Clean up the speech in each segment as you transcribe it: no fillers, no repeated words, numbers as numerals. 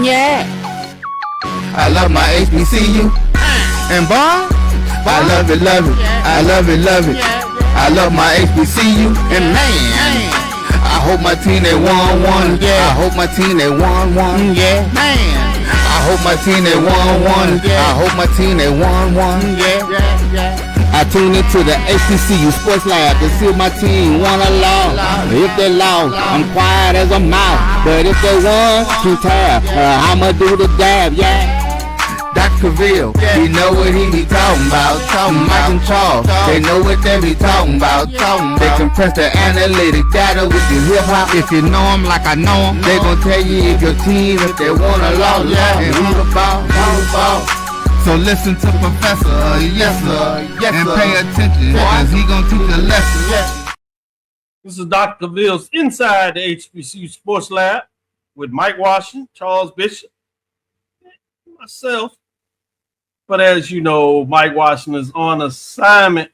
Yeah. I love my HBCU. And boy, I love it, love it. I love it, love it. I love my HBCU. And man, I hope my team they won. Yeah. I hope my team they won. Yeah. Man. I hope my team they won. I hope my team they won. Yeah. I tune into the HBCU Sports Lab to see if my team won or lost. If they lost, I'm quiet as a mouse. But if they won, keep tab. I'ma do the dab, yeah. Dr. Cavil, he know what he be talking about. Mike and Charles, they know what they be talking about. They compress the analytic data with the hip hop. If you know them like I know them, they gon' tell you if your team, if they won or lost, and who the ball. So listen to Professor, yes sir, and pay attention, cause he gon' teach a lesson. This is Dr. Cavil's Inside the HBCU Sports Lab with Mike Washington, Charles Bishop, myself. But as you know, Mike Washington is on assignment.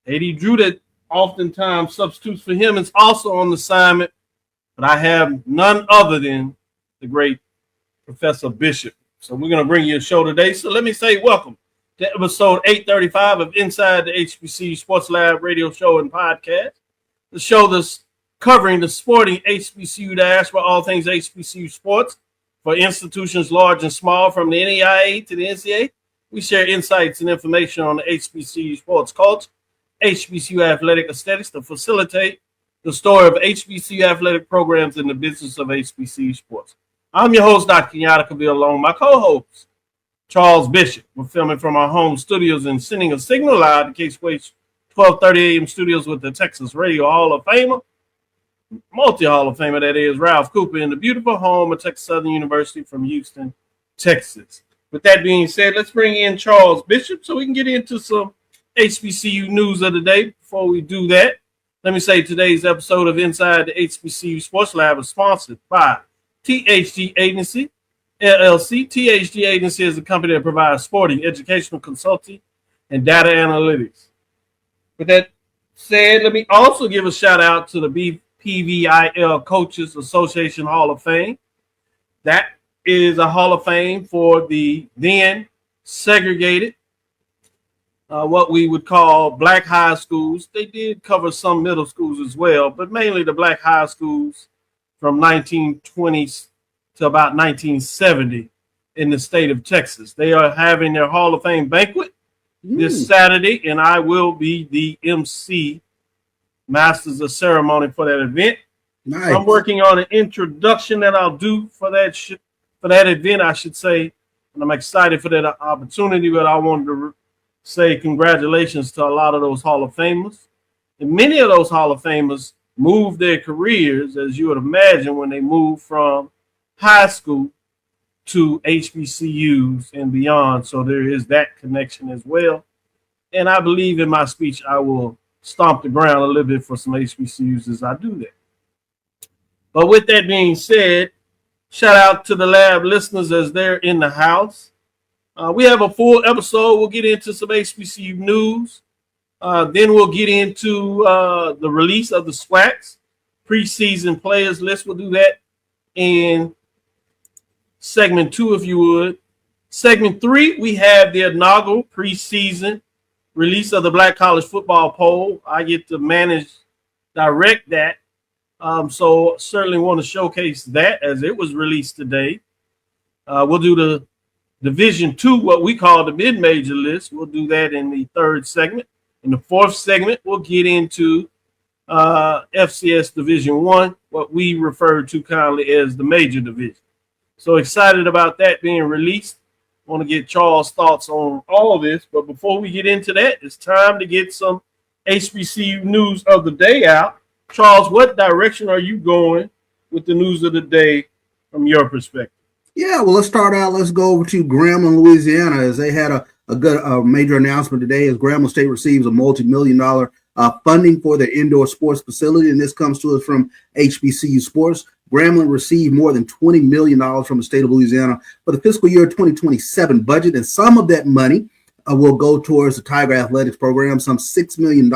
A.D. Drew that oftentimes substitutes for him is also on assignment. But I have none other than the great Professor Bishop. So we're going to bring you a show today. So let me say welcome to episode 835 of Inside the HBCU Sports Lab radio show and podcast. The show that's covering the sporting HBCU diaspora, all things HBCU sports, for institutions large and small, from the NAIA to the NCAA. We share insights and information on the HBCU sports culture, HBCU athletic aesthetics to facilitate the story of HBCU athletic programs in the business of HBCU sports. I'm your host, Dr. Kenyatta, Cavil, along with my co-host, Charles Bishop. We're filming from our home studios and sending a signal live to K-Sway's 12:30 a.m. studios with the Texas Radio Hall of Famer, multi-Hall of Famer, that is, Ralph Cooper, in the beautiful home of Texas Southern University from Houston, Texas. With that being said, let's bring in Charles Bishop so we can get into some HBCU news of the day. Before we do that, let me say today's episode of Inside the HBCU Sports Lab is sponsored by THG Agency, LLC. THG Agency is a company that provides sporting, educational consulting, and data analytics. With that said, let me also give a shout out to the PVIL Coaches Association Hall of Fame. That is a Hall of Fame for the then segregated, what we would call black high schools. They did cover some middle schools as well, but mainly the black high schools from 1920 to about 1970 in the state of Texas. They are having their Hall of Fame banquet this Saturday, and I will be the MC, Masters of Ceremony, for that event. Nice. I'm working on an introduction that I'll do for that event, I should say, and I'm excited for that opportunity. But I wanted to say congratulations to a lot of those Hall of Famers, and many of those Hall of Famers moved their careers, as you would imagine, when they moved from high school to HBCUs and beyond. So there is that connection as well. And I believe in my speech, I will stomp the ground a little bit for some HBCUs as I do that. But with that being said, shout out to the lab listeners as they're in the house. We have a full episode. We'll get into some HBCU news. Then we'll get into the release of the SWAC's preseason players list. We'll do that in segment 2, if you would. Segment 3, we have the inaugural preseason release of the Black College Football Poll. I get to direct that. So certainly want to showcase that as it was released today. We'll do the Division 2, what we call the mid-major list. We'll do that in the 3rd segment. In the 4th segment, we'll get into FCS Division 1, what we refer to kindly as the major division. So excited about that being released. I want to get Charles' thoughts on all of this. But before we get into that, it's time to get some HBCU news of the day out. Charles, what direction are you going with the news of the day from your perspective? Yeah, well, let's start out. Let's go over to Grambling, Louisiana, as they had a major announcement today as Grambling State receives a multi-million-dollar funding for their indoor sports facility, and this comes to us from HBCU Sports. Grambling received more than $20 million from the state of Louisiana for the fiscal year 2027 budget, and some of that money will go towards the Tiger Athletics program. Some $6 million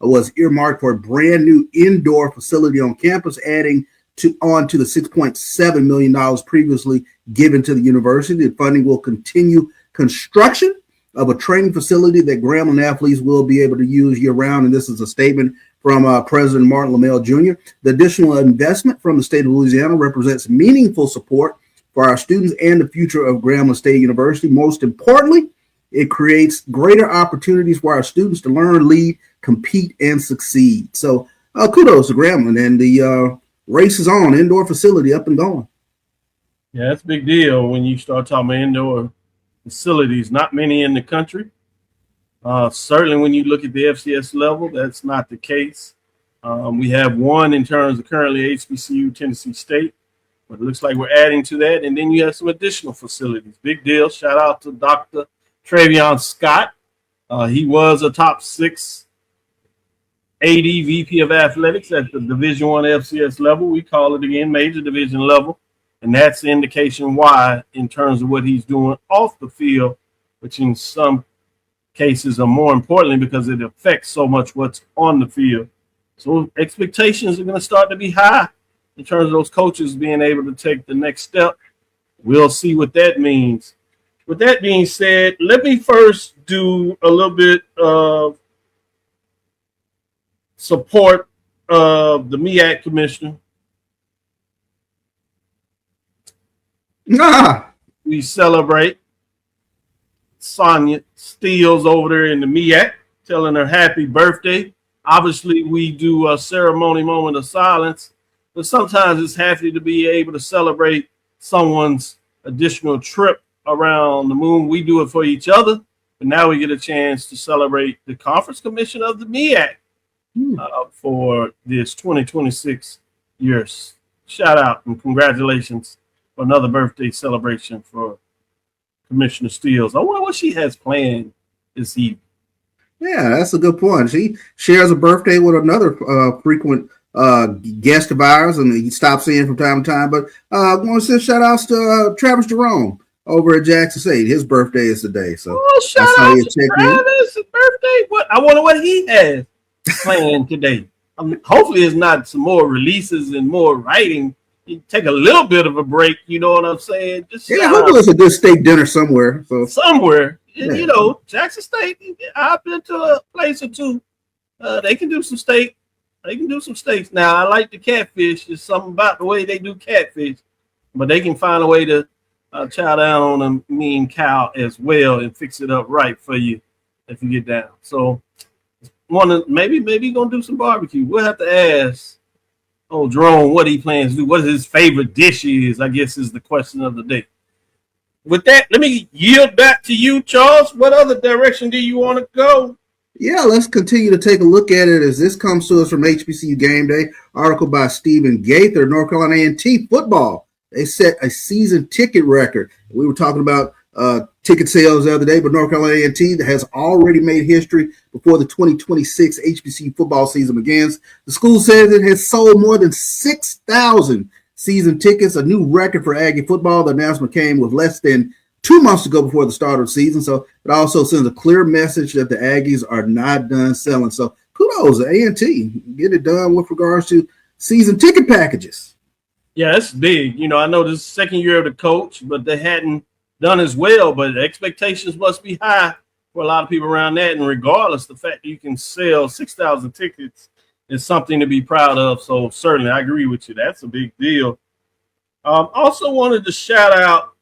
was earmarked for a brand new indoor facility on campus, adding to the $6.7 million previously given to the university. The funding will continue construction of a training facility that Grambling athletes will be able to use year-round, and this is a statement from President Martin LaMelle Jr. The additional investment from the state of Louisiana represents meaningful support for our students and the future of Grambling State University. Most importantly, it creates greater opportunities for our students to learn, lead, compete, and succeed. So kudos to Grambling, and the race is on. Indoor facility up and going. Yeah, that's a big deal when you start talking about indoor facilities. Not many in the country. Certainly when you look at the FCS level, that's not the case. We have one in terms of currently HBCU Tennessee State, but it looks like we're adding to that. And then you have some additional facilities. Big deal. Shout out to Dr. Travion Scott. He was a top 6 AD VP of athletics at the Division I FCS level. We call it again major division level. And that's the indication why in terms of what he's doing off the field, which in some cases are more importantly because it affects so much what's on the field. So expectations are going to start to be high in terms of those coaches being able to take the next step. We'll see what that means. With that being said, let me first do a little bit of support of the MEAC commissioner. We celebrate Sonja Steele's over there in the MEAC, telling her happy birthday. Obviously, we do a ceremony moment of silence, but sometimes it's happy to be able to celebrate someone's additional trip around the moon. We do it for each other, but now we get a chance to celebrate the conference commission of the MEAC for this 2026 years. Shout out and congratulations for another birthday celebration for Commissioner Steele. I wonder what she has planned this evening. Yeah, that's a good point. She shares a birthday with another frequent guest of ours, and he stops in from time to time. But I want to send shout outs to Travis Jerome over at Jackson State. His birthday is today. So shout out to Travis' birthday. I wonder what he has planned today. Hopefully it's not some more releases and more writing. You take a little bit of a break, you know what I'm saying? Just hopefully it's a good steak dinner somewhere. So somewhere, you know, Jackson State. I've been to a place or two. They can do some steak. They can do some steaks. Now I like the catfish. There's something about the way they do catfish, but they can find a way to chow down on a mean cow as well and fix it up right for you if you get down. So, maybe gonna do some barbecue. We'll have to ask Jerome what he plans to do. What his favorite dish is, I guess, is the question of the day. With that, let me yield back to you, Charles. What other direction do you want to go? Yeah, let's continue to take a look at it as this comes to us from HBCU Game Day. Article by Stephen Gaither, North Carolina A&T Football. They set a season ticket record. We were talking about ticket sales the other day, but North Carolina A&T has already made history before the 2026 HBCU football season begins. The school says it has sold more than 6,000 season tickets, a new record for Aggie football. The announcement came with less than 2 months to go before the start of the season, so it also sends a clear message that the Aggies are not done selling. So kudos to A&T. Get it done with regards to season ticket packages. Yeah, it's big. You know, I know this is the second year of the coach, but they hadn't done as well, but the expectations must be high for a lot of people around that. And regardless, the fact that you can sell 6,000 tickets is something to be proud of. So certainly I agree with you. That's a big deal. Also wanted to shout out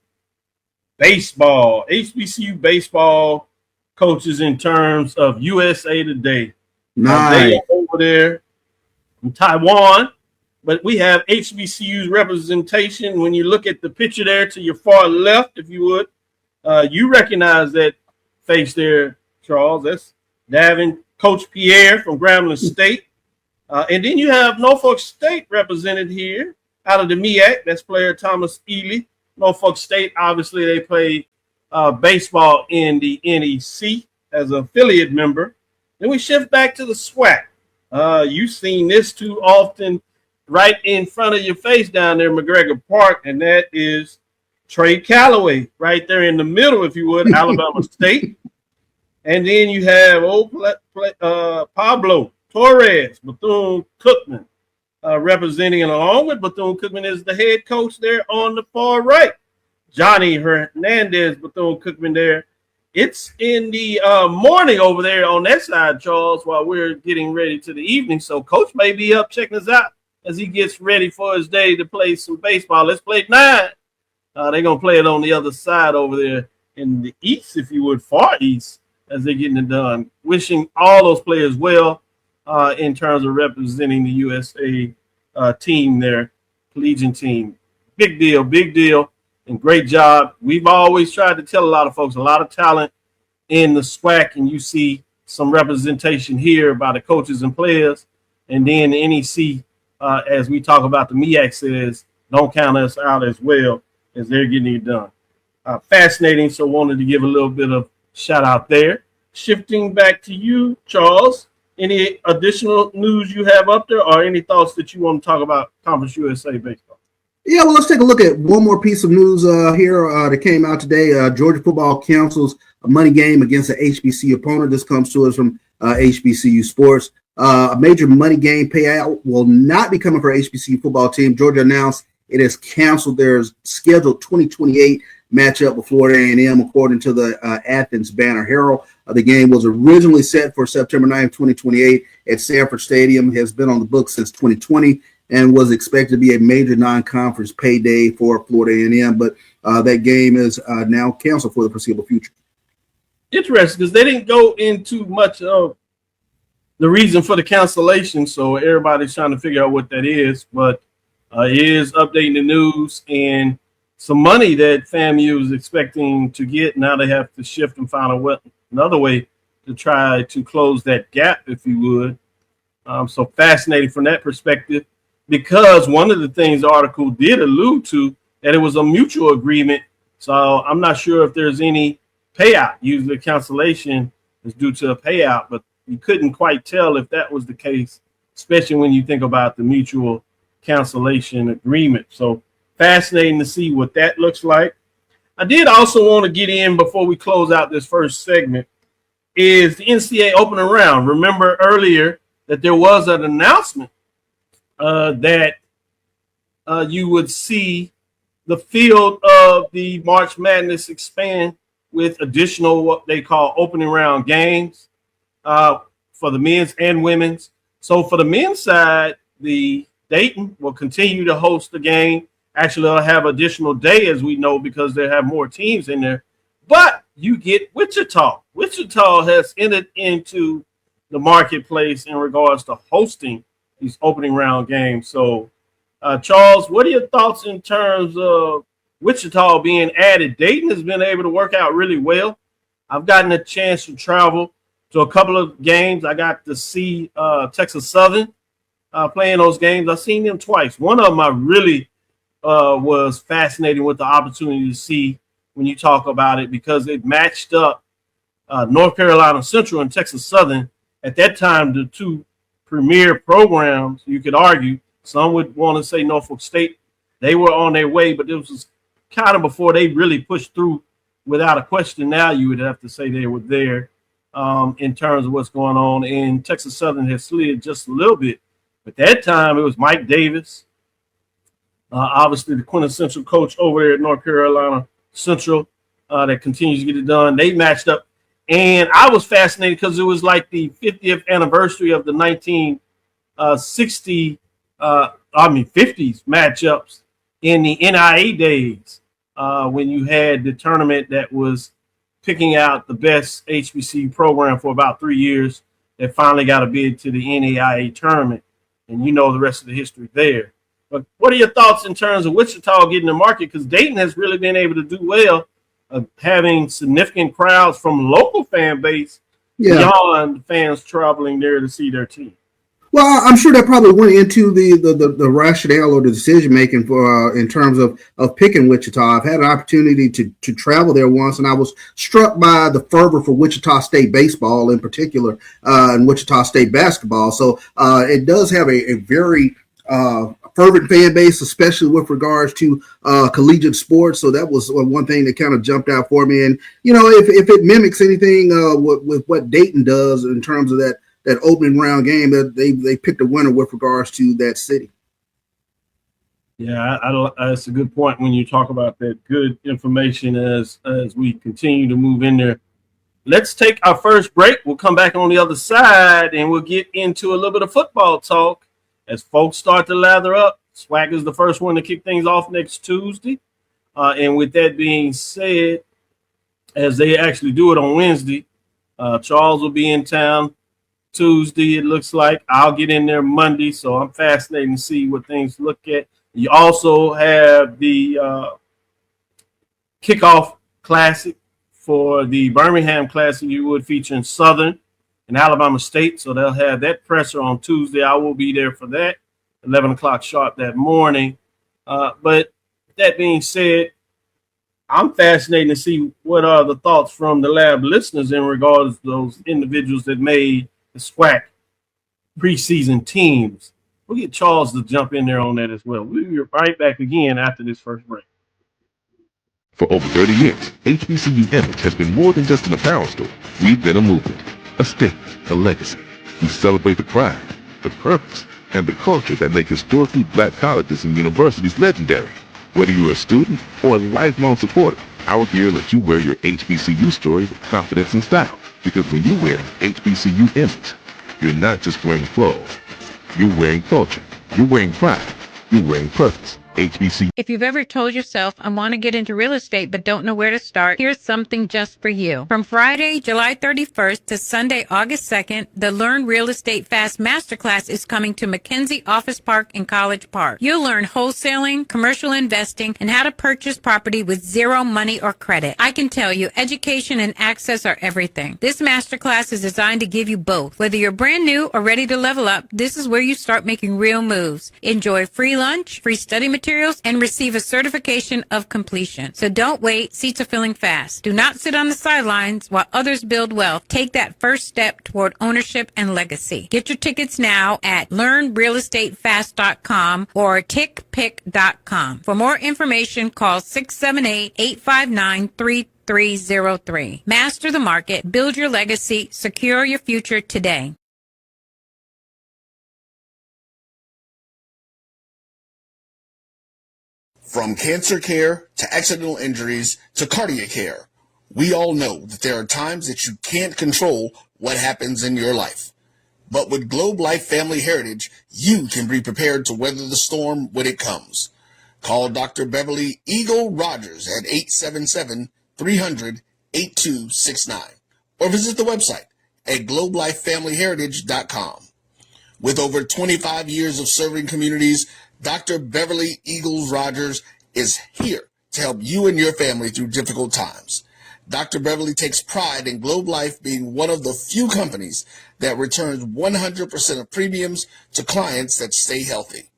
baseball, HBCU baseball coaches in terms of USA Today. Nice. They are over there in Taiwan. But we have HBCU's representation. When you look at the picture there to your far left, if you would, you recognize that face there, Charles. That's Davin, Coach Pierre from Grambling State. And then you have Norfolk State represented here out of the MEAC. That's player Thomas Ely. Norfolk State, obviously, they play baseball in the NEC as an affiliate member. Then we shift back to the SWAC. You've seen this too often. Right in front of your face down there, McGregor Park, and that is Trey Calloway right there in the middle, if you would, Alabama State. And then you have Pablo Torres, Bethune-Cookman, representing, and along with Bethune-Cookman is the head coach there on the far right, Johnny Hernandez. Bethune-Cookman there. It's in the morning over there on that side, Charles, while we're getting ready to the evening. So Coach may be up checking us out as he gets ready for his day to play some baseball. Let's play 9. They're going to play it on the other side over there in the east, if you would, far east, as they're getting it done. Wishing all those players well in terms of representing the USA team there, collegiate team. Big deal. And great job. We've always tried to tell a lot of folks, a lot of talent in the SWAC, and you see some representation here by the coaches and players. And then the NEC, as we talk about, the MEAC says, don't count us out as well as they're getting it done. Fascinating, so wanted to give a little bit of shout out there. Shifting back to you, Charles, any additional news you have up there or any thoughts that you want to talk about Conference USA Baseball? Yeah, well, let's take a look at one more piece of news here that came out today. Georgia Football cancels a money game against an HBCU opponent. This comes to us from HBCU Sports. A major money game payout will not be coming for HBCU football team. Georgia announced it has canceled their scheduled 2028 matchup with Florida A&M, according to the Athens Banner Herald. The game was originally set for September 9th, 2028 at Sanford Stadium, has been on the books since 2020, and was expected to be a major non-conference payday for Florida A&M, but that game is now canceled for the foreseeable future. Interesting, because they didn't go into much of the reason for the cancellation, so everybody's trying to figure out what that is, but it is updating the news, and some money that FAMU is expecting to get, now they have to shift and find another way to try to close that gap, if you would. So fascinating from that perspective, because one of the things the article did allude to, that it was a mutual agreement. So I'm not sure if there's any payout. Usually cancellation is due to a payout, but you couldn't quite tell if that was the case, especially when you think about the mutual cancellation agreement. So fascinating to see what that looks like. I did also want to get in before we close out this first segment is the NCAA opening round. Remember earlier that there was an announcement that you would see the field of the March Madness expand with additional what they call opening round games for the men's and women's. So for the men's side, the Dayton will continue to host the game. Actually, they'll have additional day, as we know, because they have more teams in there. But you get Wichita. Wichita has entered into the marketplace in regards to hosting these opening round games. So, Charles, what are your thoughts in terms of Wichita being added? Dayton has been able to work out really well. I've gotten a chance to travel to a couple of games. I got to see Texas Southern playing those games. I've seen them twice. One of them I really was fascinating with the opportunity to see when you talk about it, because it matched up North Carolina Central and Texas Southern. At that time, the two premier programs, you could argue, some would want to say Norfolk State, they were on their way, but this was kind of before they really pushed through without a question. Now you would have to say they were there in terms of what's going on. And Texas Southern has slid just a little bit. At that time, it was Mike Davis, obviously the quintessential coach over there at North Carolina Central that continues to get it done. They matched up. And I was fascinated because it was like the 50th anniversary of the 50s matchups in the NIA days when you had the tournament that was picking out the best HBCU program for about 3 years that finally got a bid to the NAIA tournament. And you know the rest of the history there. But what are your thoughts in terms of Wichita getting the market? Because Dayton has really been able to do well, having significant crowds from local fan base beyond fans traveling there to see their team. Well, I'm sure that probably went into the rationale or the decision making for in terms of picking Wichita. I've had an opportunity to travel there once, and I was struck by the fervor for Wichita State baseball in particular, and Wichita State basketball. So it does have a very fervent fan base, especially with regards to collegiate sports. So that was one thing that kind of jumped out for me. And, you know, if it mimics anything with what Dayton does in terms of that that opening round game that they picked a winner with regards to that city. Yeah, that's a good point when you talk about that good information as we continue to move in there. Let's take our first break. We'll come back on the other side, and we'll get into a little bit of football talk as folks start to lather up. SWAC is the first one to kick things off next Tuesday. And with that being said, as they actually do it on Wednesday, Charles will be in town Tuesday, it looks like. I'll get in there Monday, so I'm fascinated to see what things look at. You also have the kickoff classic for the Birmingham Classic. You would feature in Southern and Alabama State, so they'll have that presser on Tuesday. I will be there for that, 11 o'clock sharp that morning. But that being said, I'm fascinated to see what are the thoughts from the lab listeners in regards to those individuals that made the SWAC preseason teams. We'll get Charles to jump in there on that as well. We'll be right back again after this first break. For over 30 years, HBCU Image has been more than just an apparel store. We've been a movement, a statement, a legacy. We celebrate the pride, the purpose, and the culture that make historically black colleges and universities legendary. Whether you're a student or a lifelong supporter, our gear lets you wear your HBCU story with confidence and style. Because when you wear HBCU Image, you're not just wearing clothes. You're wearing culture. You're wearing pride. You're wearing purpose. HBCU. If you've ever told yourself, I want to get into real estate but don't know where to start, here's something just for you. From Friday, July 31st to Sunday, August 2nd, the Learn Real Estate Fast Masterclass is coming to McKenzie Office Park in College Park. You'll learn wholesaling, commercial investing, and how to purchase property with zero money or credit. I can tell you, education and access are everything. This masterclass is designed to give you both. Whether you're brand new or ready to level up, this is where you start making real moves. Enjoy free lunch, free study materials, and receive a certification of completion. So don't wait. Seats are filling fast. Do not sit on the sidelines while others build wealth. Take that first step toward ownership and legacy. Get your tickets now at learnrealestatefast.com or tickpick.com. For more information, call 678-859-3303. Master the market. Build your legacy. Secure your future today. From cancer care to accidental injuries to cardiac care, we all know that there are times that you can't control what happens in your life. But with Globe Life Family Heritage, you can be prepared to weather the storm when it comes. Call Dr. Beverly Eagle Rogers at 877-300-8269 or visit the website at globelifefamilyheritage.com. With over 25 years of serving communities, Dr. Beverly Eagles Rogers is here to help you and your family through difficult times. Dr. Beverly takes pride in Globe Life being one of the few companies that returns 100% of premiums to clients that stay healthy.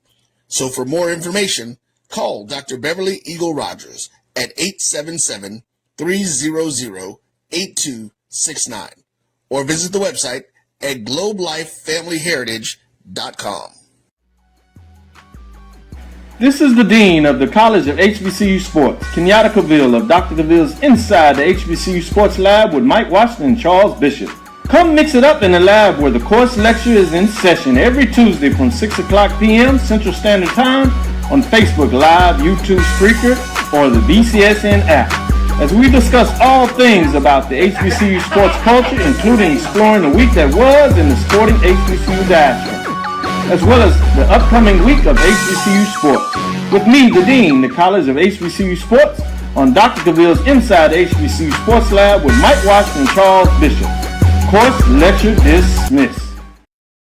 So for more information, call Dr. Beverly Eagle Rogers at 877-300-8269 or visit the website at globelifefamilyheritage.com. This is the Dean of the College of HBCU Sports, Kenyatta Cavil of Dr. Cavil's Inside the HBCU Sports Lab with Mike Washington and Charles Bishop. Come mix it up in the lab where the course lecture is in session every Tuesday from 6 o'clock p.m. Central Standard Time on Facebook Live, YouTube Spreaker, or the BCSN app, as we discuss all things about the HBCU sports culture, including exploring the week that was in the sporting HBCU diaspora, as well as the upcoming week of HBCU Sports. With me, the Dean, the College of HBCU Sports, on Dr. Cavil's Inside the HBCU Sports Lab with Mike Washington and Charles Bishop. Course lecture dismissed.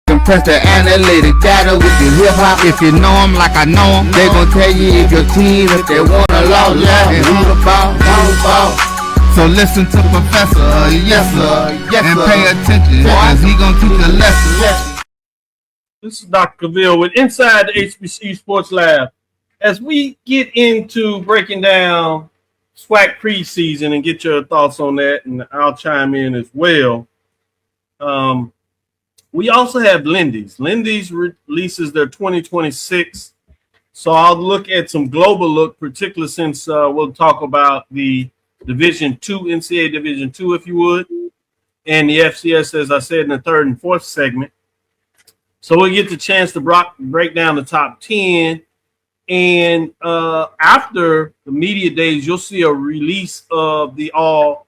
Compress the analytic data with your hip-hop. If you know them like I know them, they gon' tell you if your team, if they want a law, and who the ball. So listen to Professor, yes sir, and pay attention, cause he gon' teach a lesson. This is Dr. Cavil with Inside the HBCU Sports Lab. As we get into breaking down SWAC preseason and get your thoughts on that, and I'll chime in as well. We also have Lindy's. Lindy's releases their 2026. So I'll look at some global look, particularly since we'll talk about the Division II, NCAA Division II, if you would. and the FCS, as I said, in the third and fourth segment. So we'll get the chance to break down the top 10. And after the media days, you'll see a release of the all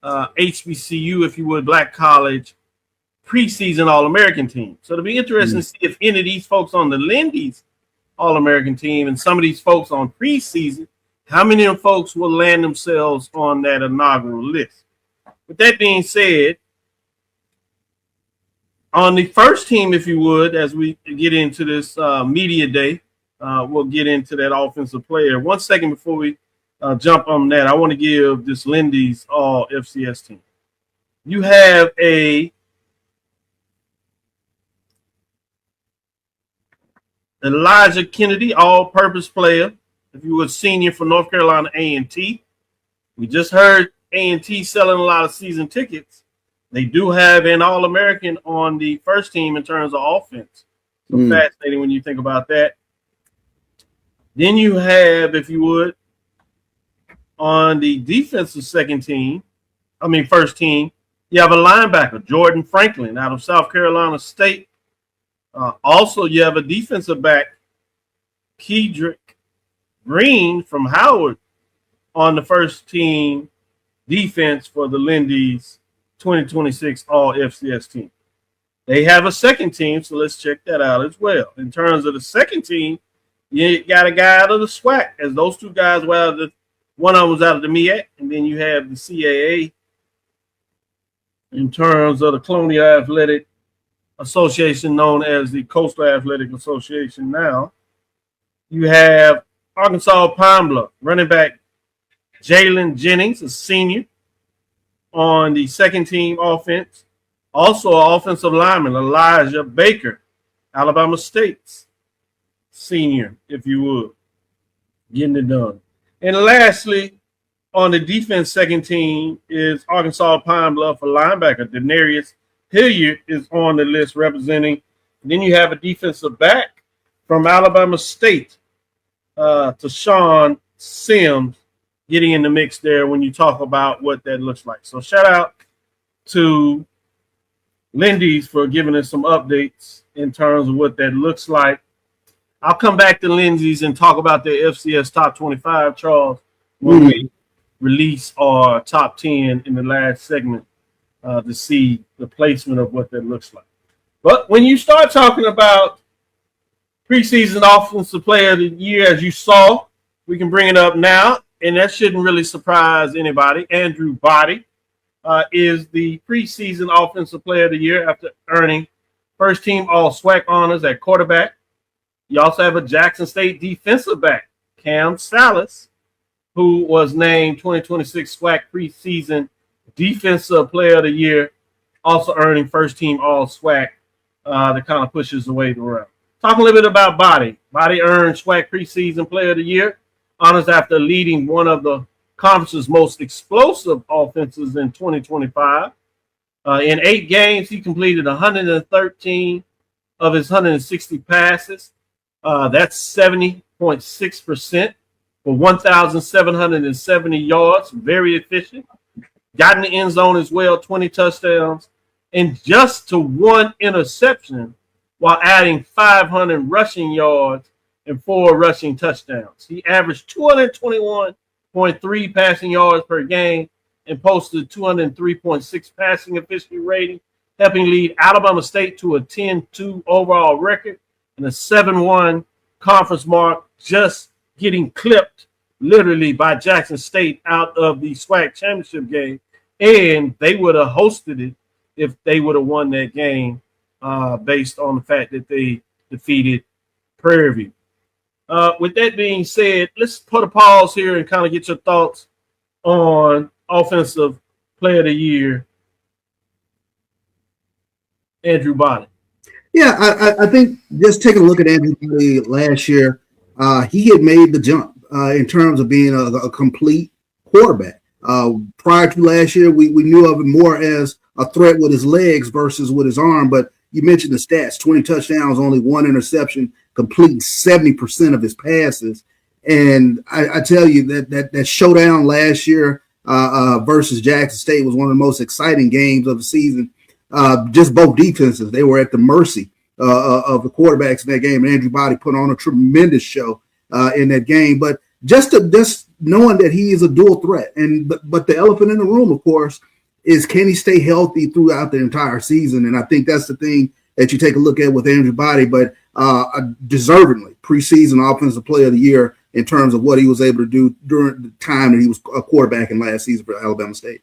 HBCU, if you would, Black College preseason All-American team. So it'll be interesting to see if any of these folks on the Lindy's All-American team and some of these folks on preseason, how many of them folks will land themselves on that inaugural list. With that being said, on the first team, if you would, as we get into this media day, we'll get into that offensive player. 1 second before we jump on that, I want to give this Lindy's all FCS team. You have a Elijah Kennedy, all-purpose player, if you would, senior for North Carolina A&T. We just heard A&T selling a lot of season tickets. They do have an All-American on the first team in terms of offense. So fascinating when you think about that. Then you have, if you would, on the defensive first team, you have a linebacker, Jordan Franklin, out of South Carolina State. Also, you have a defensive back, Kedrick Green from Howard, on the first team defense for the Lindy's 2026 All-FCS team. They have a second team, so let's check that out as well. In terms of the second team, you got a guy out of the SWAC, as those two guys were out of the, one of them was out of the MEAC, and then you have the CAA in terms of the Colonial Athletic Association, known as the Coastal Athletic Association now. You have Arkansas Pine Bluff running back Jalen Jennings, a senior, on the second team offense. Also, an offensive lineman, Elijah Baker, Alabama State's senior, if you would, getting it done. And lastly, on the defense second team is Arkansas Pine Bluff, a linebacker. Denarius Hilliard is on the list representing. And then you have a defensive back from Alabama State, Tashawn Sims, getting in the mix there when you talk about what that looks like. So shout out to Lindy's for giving us some updates in terms of what that looks like. I'll come back to Lindsay's and talk about the FCS top 25, Charles, when we release our top 10 in the last segment to see the placement of what that looks like. But when you start talking about preseason offensive player of the year, as you saw, we can bring it up now, and that shouldn't really surprise anybody. Andrew Body is the preseason offensive player of the year after earning first team All-SWAC honors at quarterback. You also have a Jackson State defensive back, Cam Salas, who was named 2026 SWAC preseason defensive player of the year, also earning first team All-SWAC. That kind of pushes away the round. Talk a little bit about Body. Body earned SWAC preseason player of the year honors after leading one of the conference's most explosive offenses in 2025. In 8 games, he completed 113 of his 160 passes. That's 70.6% for 1,770 yards. Very efficient. Got in the end zone as well, 20 touchdowns, and just to 1 interception while adding 500 rushing yards and 4 rushing touchdowns. He averaged 221.3 passing yards per game and posted 203.6 passing efficiency rating, helping lead Alabama State to a 10-2 overall record and a 7-1 conference mark, just getting clipped literally by Jackson State out of the SWAC championship game. And they would have hosted it if they would have won that game based on the fact that they defeated Prairie View. With that being said, let's put a pause here and kind of get your thoughts on offensive player of the year, Andrew Body. Yeah, I think just taking a look at Andrew Body last year, he had made the jump in terms of being a complete quarterback. Prior to last year, we knew of him more as a threat with his legs versus with his arm, but you mentioned the stats, 20 touchdowns, only 1 interception, completing 70% of his passes. And I tell you that showdown last year versus Jackson State was one of the most exciting games of the season. Just both defenses, they were at the mercy of the quarterbacks in that game. Andrew Body put on a tremendous show in that game. But just knowing that he is a dual threat, but the elephant in the room, of course, is can he stay healthy throughout the entire season? And I think that's the thing that you take a look at with Andrew Body, but deservedly preseason offensive player of the year in terms of what he was able to do during the time that he was a quarterback in last season for Alabama State.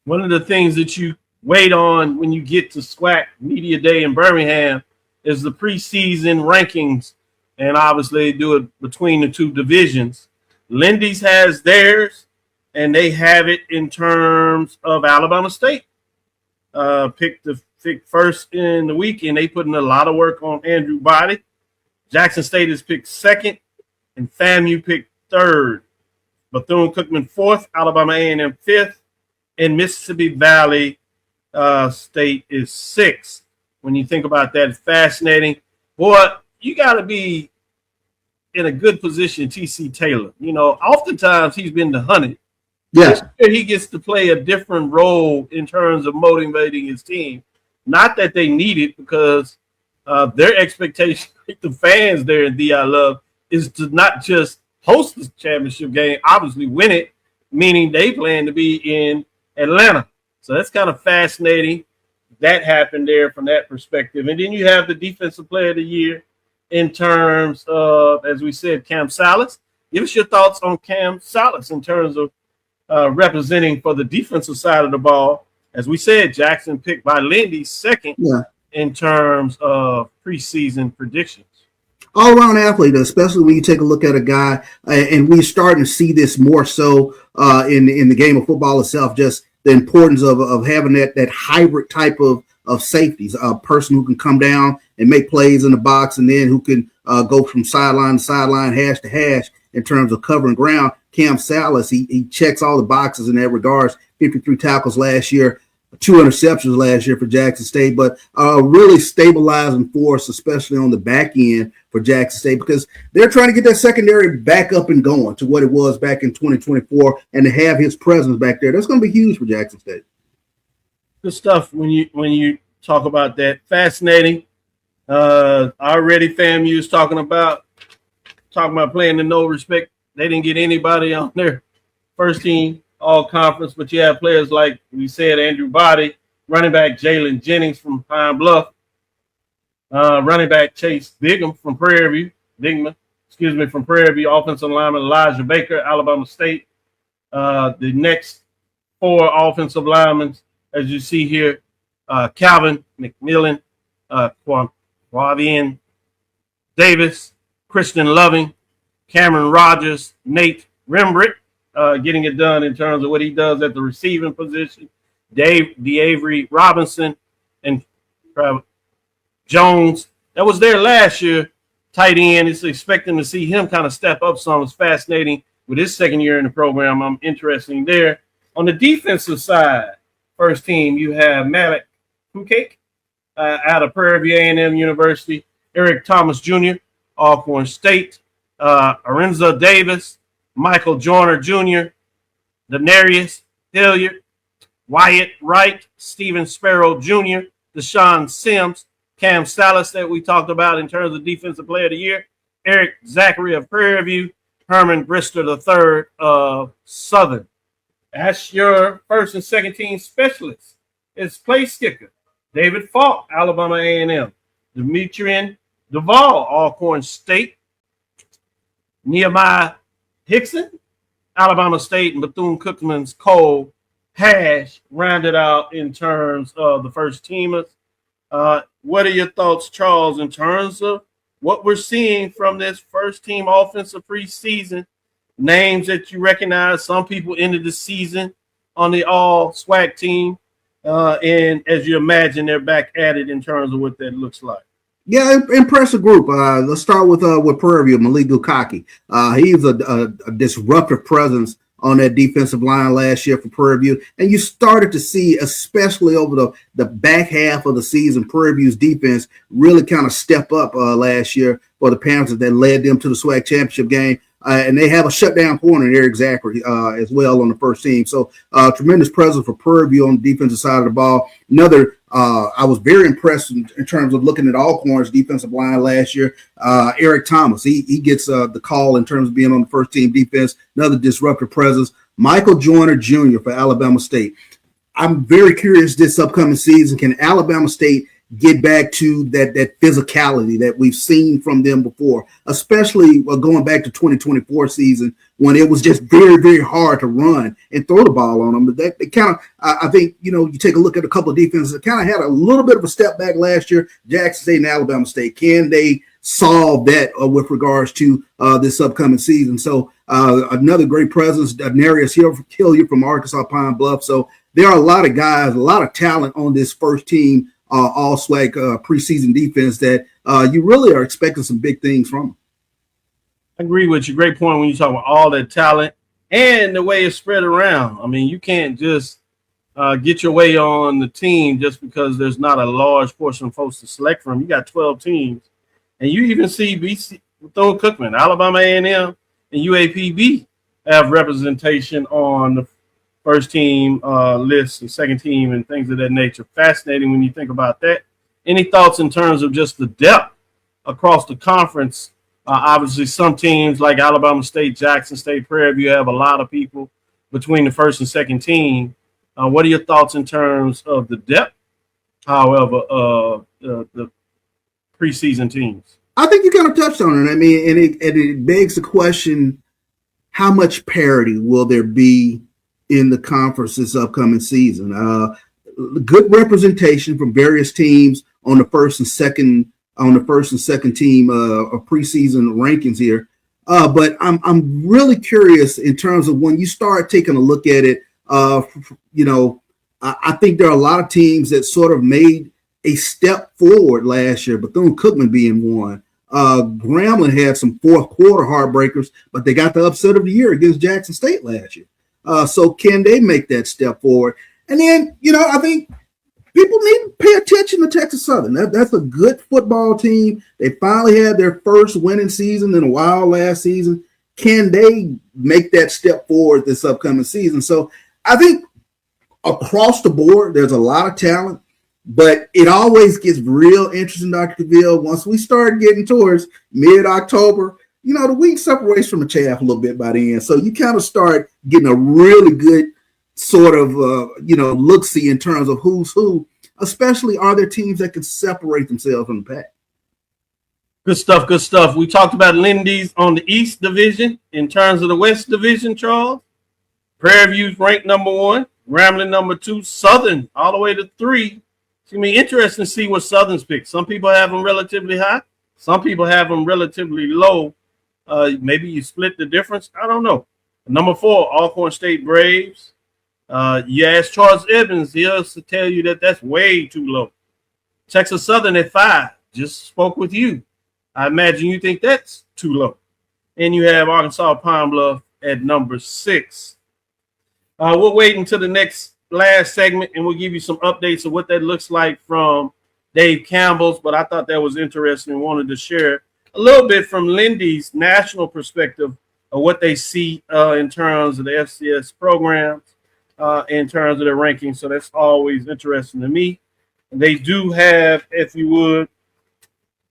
One of the things that you wait on when you get to SWAC Media Day in Birmingham is the preseason rankings, and obviously they do it between the two divisions. Lindy's has theirs, and they have it in terms of Alabama State. Picked first in the week, and they put in a lot of work on Andrew Body. Jackson State is picked second, and FAMU picked third. Bethune-Cookman fourth, Alabama A&M fifth, and Mississippi Valley State is sixth. When you think about that, it's fascinating. Boy, you got to be in a good position, TC Taylor. You know, oftentimes he's been the hunted. Yes. He gets to play a different role in terms of motivating his team. Not that they need it, because their expectation, the fans there in DI Love, is to not just host the championship game, obviously win it, meaning they plan to be in Atlanta. So that's kind of fascinating. That happened there from that perspective. And then you have the defensive player of the year in terms of, as we said, Cam Salas. Give us your thoughts on Cam Salas in terms of representing for the defensive side of the ball. As we said, Jackson picked by Lindy second in terms of preseason predictions. All-around athlete, especially when you take a look at a guy, and we're starting to see this more so in the game of football itself, just the importance of having that hybrid type of safeties, a person who can come down and make plays in the box, and then who can go from sideline to sideline, hash to hash in terms of covering ground. Cam Salas, he checks all the boxes in that regards. 53 tackles last year, 2 interceptions last year for Jackson State, but really stabilizing force, especially on the back end for Jackson State, because they're trying to get that secondary back up and going to what it was back in 2024, and to have his presence back there, that's going to be huge for Jackson State. Good stuff when you talk about that. Fascinating. Already FAMU is talking about playing the no respect. They didn't get anybody on their first team all conference, but you have players like we said, Andrew Body, running back Jalen Jennings from Pine Bluff, running back Chase Bigman from Prairie View, offensive lineman Elijah Baker, Alabama State. The next 4 offensive linemen, as you see here, Calvin McMillan, Quavian Davis, Christian Loving, Cameron Rogers, Nate Rembrick, getting it done in terms of what he does at the receiving position. Avery Robinson and Jones, that was there last year, tight end. It's expecting to see him kind of step up some. It's fascinating with his second year in the program. I'm interested there. On the defensive side, first team, you have Malik Kukake out of Prairie View A&M University, Eric Thomas Jr., Alcorn State, Arenza Davis, Michael Joyner Jr., Denarius Hilliard, Wyatt Wright, Stephen Sparrow Jr., Deshaun Sims, Cam Salas that we talked about in terms of defensive player of the year, Eric Zachary of Prairie View, Herman Brister III of Southern. That's your first and second team specialists. It's place kicker David Falk, Alabama A&M, Demetrian Duvall, Alcorn State, Nehemiah Hickson, Alabama State, and Bethune-Cookman's Cole Hash rounded out in terms of the first teamers. What are your thoughts, Charles, in terms of what we're seeing from this first team offensive preseason? Names that you recognize. Some people ended the season on the all SWAC team. And as you imagine, they're back at it in terms of what that looks like. Yeah, impressive group. Let's start with Prairie View, Malik Kukake. He's a disruptive presence on that defensive line last year for Prairie View. And you started to see, especially over the back half of the season, Prairie View's defense really kind of step up last year for the Panthers that led them to the SWAC championship game. and they have a shutdown corner, Eric Zachary, as well on the first team. So tremendous presence for Prairie View on the defensive side of the ball. Another, I was very impressed in terms of looking at Alcorn's defensive line last year. Eric Thomas, he gets the call in terms of being on the first team defense. Another disruptive presence. Michael Joyner Jr. for Alabama State. I'm very curious this upcoming season. Can Alabama State get back to that physicality that we've seen from them before, especially going back to 2024 season when it was just very, very hard to run and throw the ball on them. But they kind of, I think, you take a look at a couple of defenses that kind of had a little bit of a step back last year, Jackson State and Alabama State. Can they solve that with regards to this upcoming season? So another great presence, Darius Hilliard from Arkansas Pine Bluff. So there are a lot of guys, a lot of talent on this first team all SWAC preseason defense that you really are expecting some big things from. I agree with you. Great point when you talk about all that talent and the way it's spread around. I mean, you can't just get your way on the team just because there's not a large portion of folks to select from. You got 12 teams, and you even see BC, Bethune-Cookman, Alabama A&M, and UAPB have representation on the first team list and second team and things of that nature. Fascinating when you think about that. Any thoughts in terms of just the depth across the conference? Obviously, some teams like Alabama State, Jackson State, Prairie View have a lot of people between the first and second team. What are your thoughts in terms of the depth, however, the preseason teams? I think you kind of touched on it. I mean, and it begs the question, how much parity will there be in the conference this upcoming season? Good representation from various teams on the first and second team of preseason rankings here. But I'm really curious in terms of when you start taking a look at it. I think there are a lot of teams that sort of made a step forward last year, Bethune-Cookman being one. Grambling had some fourth quarter heartbreakers, but they got the upset of the year against Jackson State last year. So can they make that step forward? And then, I think people need to pay attention to Texas Southern. That's a good football team. They finally had their first winning season in a while last season. Can they make that step forward this upcoming season? So I think across the board, there's a lot of talent, but it always gets real interesting, Dr. Cavil, once we start getting towards mid-October. The wheat separates from the chaff a little bit by the end. So you kind of start getting a really good sort of, look-see in terms of who's who, especially are there teams that can separate themselves from the pack. Good stuff, good stuff. We talked about Lindy's on the East Division. In terms of the West Division, Charles, Prairie View's ranked number 1, Grambling number 2, Southern all the way to 3. It's going to be interesting to see what Southern's picked. Some people have them relatively high. Some people have them relatively low. Maybe you split the difference. I don't know. Number 4, Alcorn State Braves. You ask Charles Evans, he'll tell you that that's way too low. Texas Southern at 5. Just spoke with you. I imagine you think that's too low. And you have Arkansas Pine Bluff at number 6. We'll wait until the last segment, and we'll give you some updates of what that looks like from Dave Campbell's. But I thought that was interesting and wanted to share a little bit from Lindy's national perspective of what they see in terms of the FCS programs, in terms of their rankings. So that's always interesting to me. And they do have, if you would,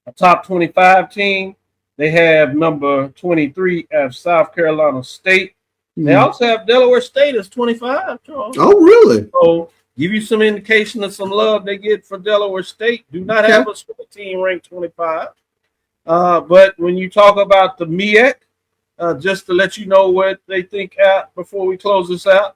a top 25 team. They have number 23 at South Carolina State. They also have Delaware State as 25, Charles. Oh, really? So give you some indication of some love they get for Delaware State. Do not have a sport team ranked 25. But when you talk about the MEAC, just to let you know what they think out before we close this out,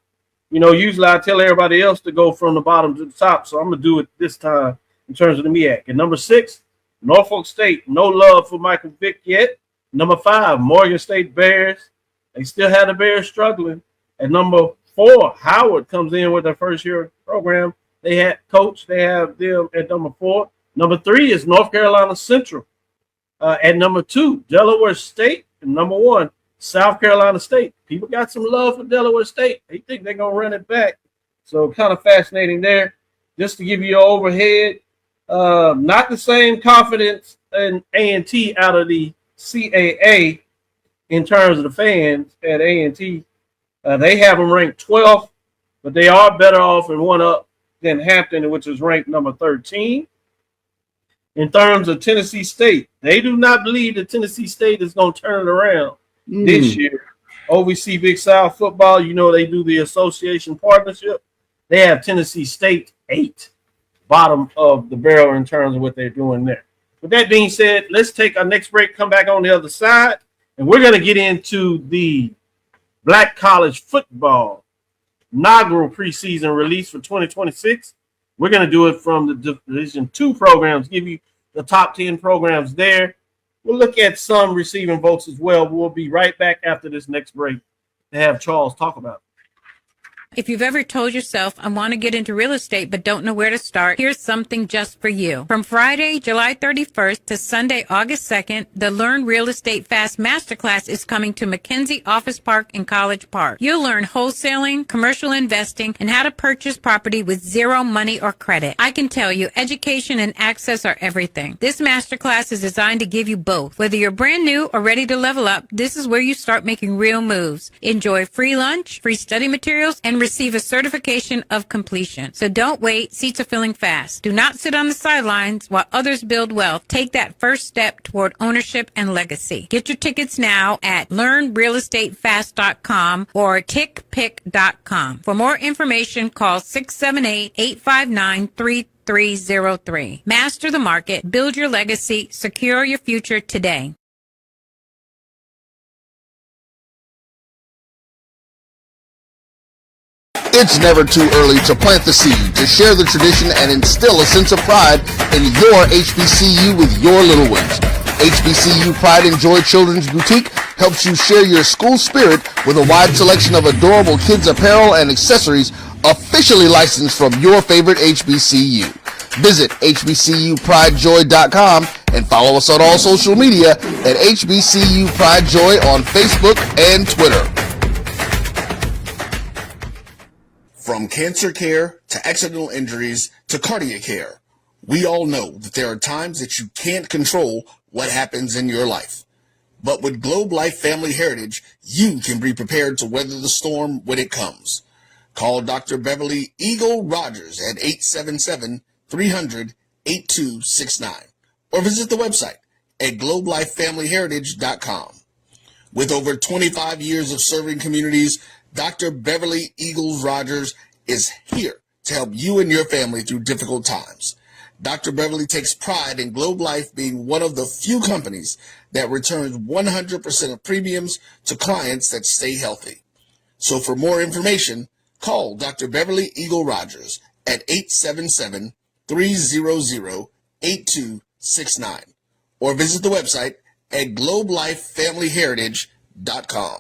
usually I tell everybody else to go from the bottom to the top. So I'm going to do it this time in terms of the MEAC. At number 6, Norfolk State. No love for Michael Vick yet. Number 5, Morgan State Bears. They still have the Bears struggling. At number 4, Howard comes in with their first year program. They have them at number 4. Number 3 is North Carolina Central. At number 2, Delaware State. And number 1, South Carolina State. People got some love for Delaware State. They think they're going to run it back. So kind of fascinating there. Just to give you an overhead, not the same confidence in A&T out of the CAA in terms of the fans at A&T. They have them ranked 12th, but they are better off and one up than Hampton, which is ranked number 13. In terms of Tennessee State, they do not believe that Tennessee State is going to turn it around this year. OVC Big South football, you know, they do the association partnership. They have Tennessee State 8, bottom of the barrel in terms of what they're doing there. With that being said, let's take our next break, come back on the other side, and we're going to get into the Black College Football Inaugural Preseason release for 2026. We're going to do it from the Division II programs, give you the top 10 programs there. We'll look at some receiving votes as well. We'll be right back after this next break to have Charles talk about it. If you've ever told yourself, I want to get into real estate but don't know where to start, here's something just for you. From Friday, July 31st to Sunday, August 2nd, the Learn Real Estate Fast Masterclass is coming to McKenzie Office Park in College Park. You'll learn wholesaling, commercial investing, and how to purchase property with zero money or credit. I can tell you, education and access are everything. This masterclass is designed to give you both. Whether you're brand new or ready to level up, this is where you start making real moves. Enjoy free lunch, free study materials, and receive a certification of completion. So don't wait. Seats are filling fast. Do not sit on the sidelines while others build wealth. Take that first step toward ownership and legacy. Get your tickets now at learnrealestatefast.com or tickpick.com. For more information, call 678-859-3303. Master the market, build your legacy, secure your future today. It's never too early to plant the seed, to share the tradition, and instill a sense of pride in your HBCU with your little ones. HBCU Pride and Joy Children's Boutique helps you share your school spirit with a wide selection of adorable kids apparel and accessories officially licensed from your favorite HBCU. Visit hbcupridejoy.com and follow us on all social media at HBCU Pride Joy on Facebook and Twitter. From cancer care to accidental injuries to cardiac care, we all know that there are times that you can't control what happens in your life. But with Globe Life Family Heritage, you can be prepared to weather the storm when it comes. Call Dr. Beverly Eagle Rogers at 877-300-8269 or visit the website at globelifefamilyheritage.com. With over 25 years of serving communities, Dr. Beverly Eagles Rogers is here to help you and your family through difficult times. Dr. Beverly takes pride in Globe Life being one of the few companies that returns 100% of premiums to clients that stay healthy. So for more information, call Dr. Beverly Eagle Rogers at 877-300-8269 or visit the website at globelifefamilyheritage.com.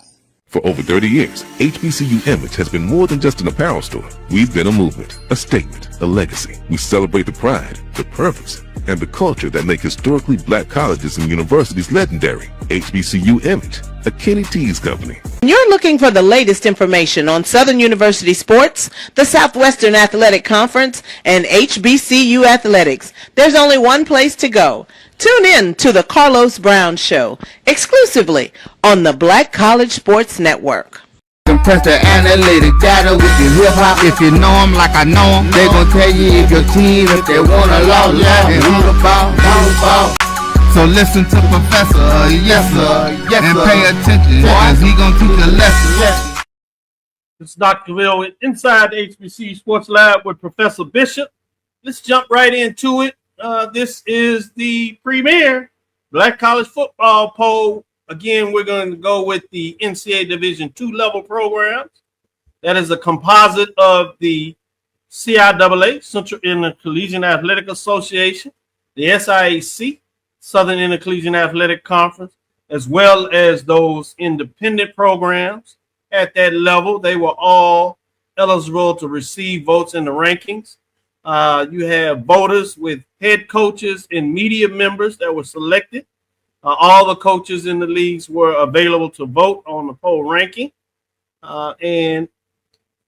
For over 30 years, HBCU Image has been more than just an apparel store. We've been a movement, a statement, a legacy. We celebrate the pride, the purpose, and the culture that make historically black colleges and universities legendary. HBCU Image, a Kenny T's company. You're looking for the latest information on Southern University sports, the Southwestern Athletic Conference, and HBCU athletics. There's only one place to go. Tune in to the Carlos Brown Show, exclusively on the Black College Sports Network. Compress the analytic data with your hip hop. If you know them like I know them, they gon' tell you if your team, if they wanna lose, and who the ball. So listen to Professor, yes sir, and pay attention, cause he gon' teach a lesson. This is Dr. Cavil with Inside the HBCU Sports Lab with Professor Bishop. Let's jump right into it. This is the premier Black College Football poll. Again, we're going to go with the NCAA Division II level programs. That is a composite of the CIAA, Central Intercollegiate Athletic Association, the SIAC, Southern Intercollegiate Athletic Conference, as well as those independent programs at that level. They were all eligible to receive votes in the rankings. You have voters with head coaches and media members that were selected. All the coaches in the leagues were available to vote on the poll ranking. And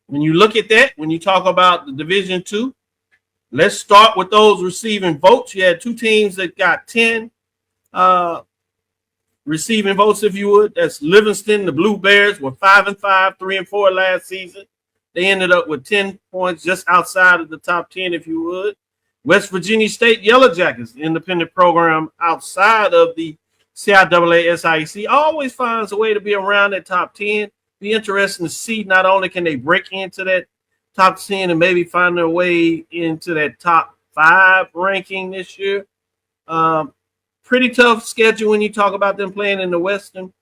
when you look at that, when you talk about the Division II, let's start with those receiving votes. You had two teams that got 10 receiving votes, if you would. That's Livingston. The Blue Bears were 5-5, 3-4 last season. They ended up with 10 points just outside of the top 10, if you would. West Virginia State Yellow Jackets, the independent program outside of the CIAA SIEC, always finds a way to be around that top 10. Be interesting to see not only can they break into that top 10 and maybe find their way into that top 5 ranking this year. Pretty tough schedule when you talk about them playing in the Western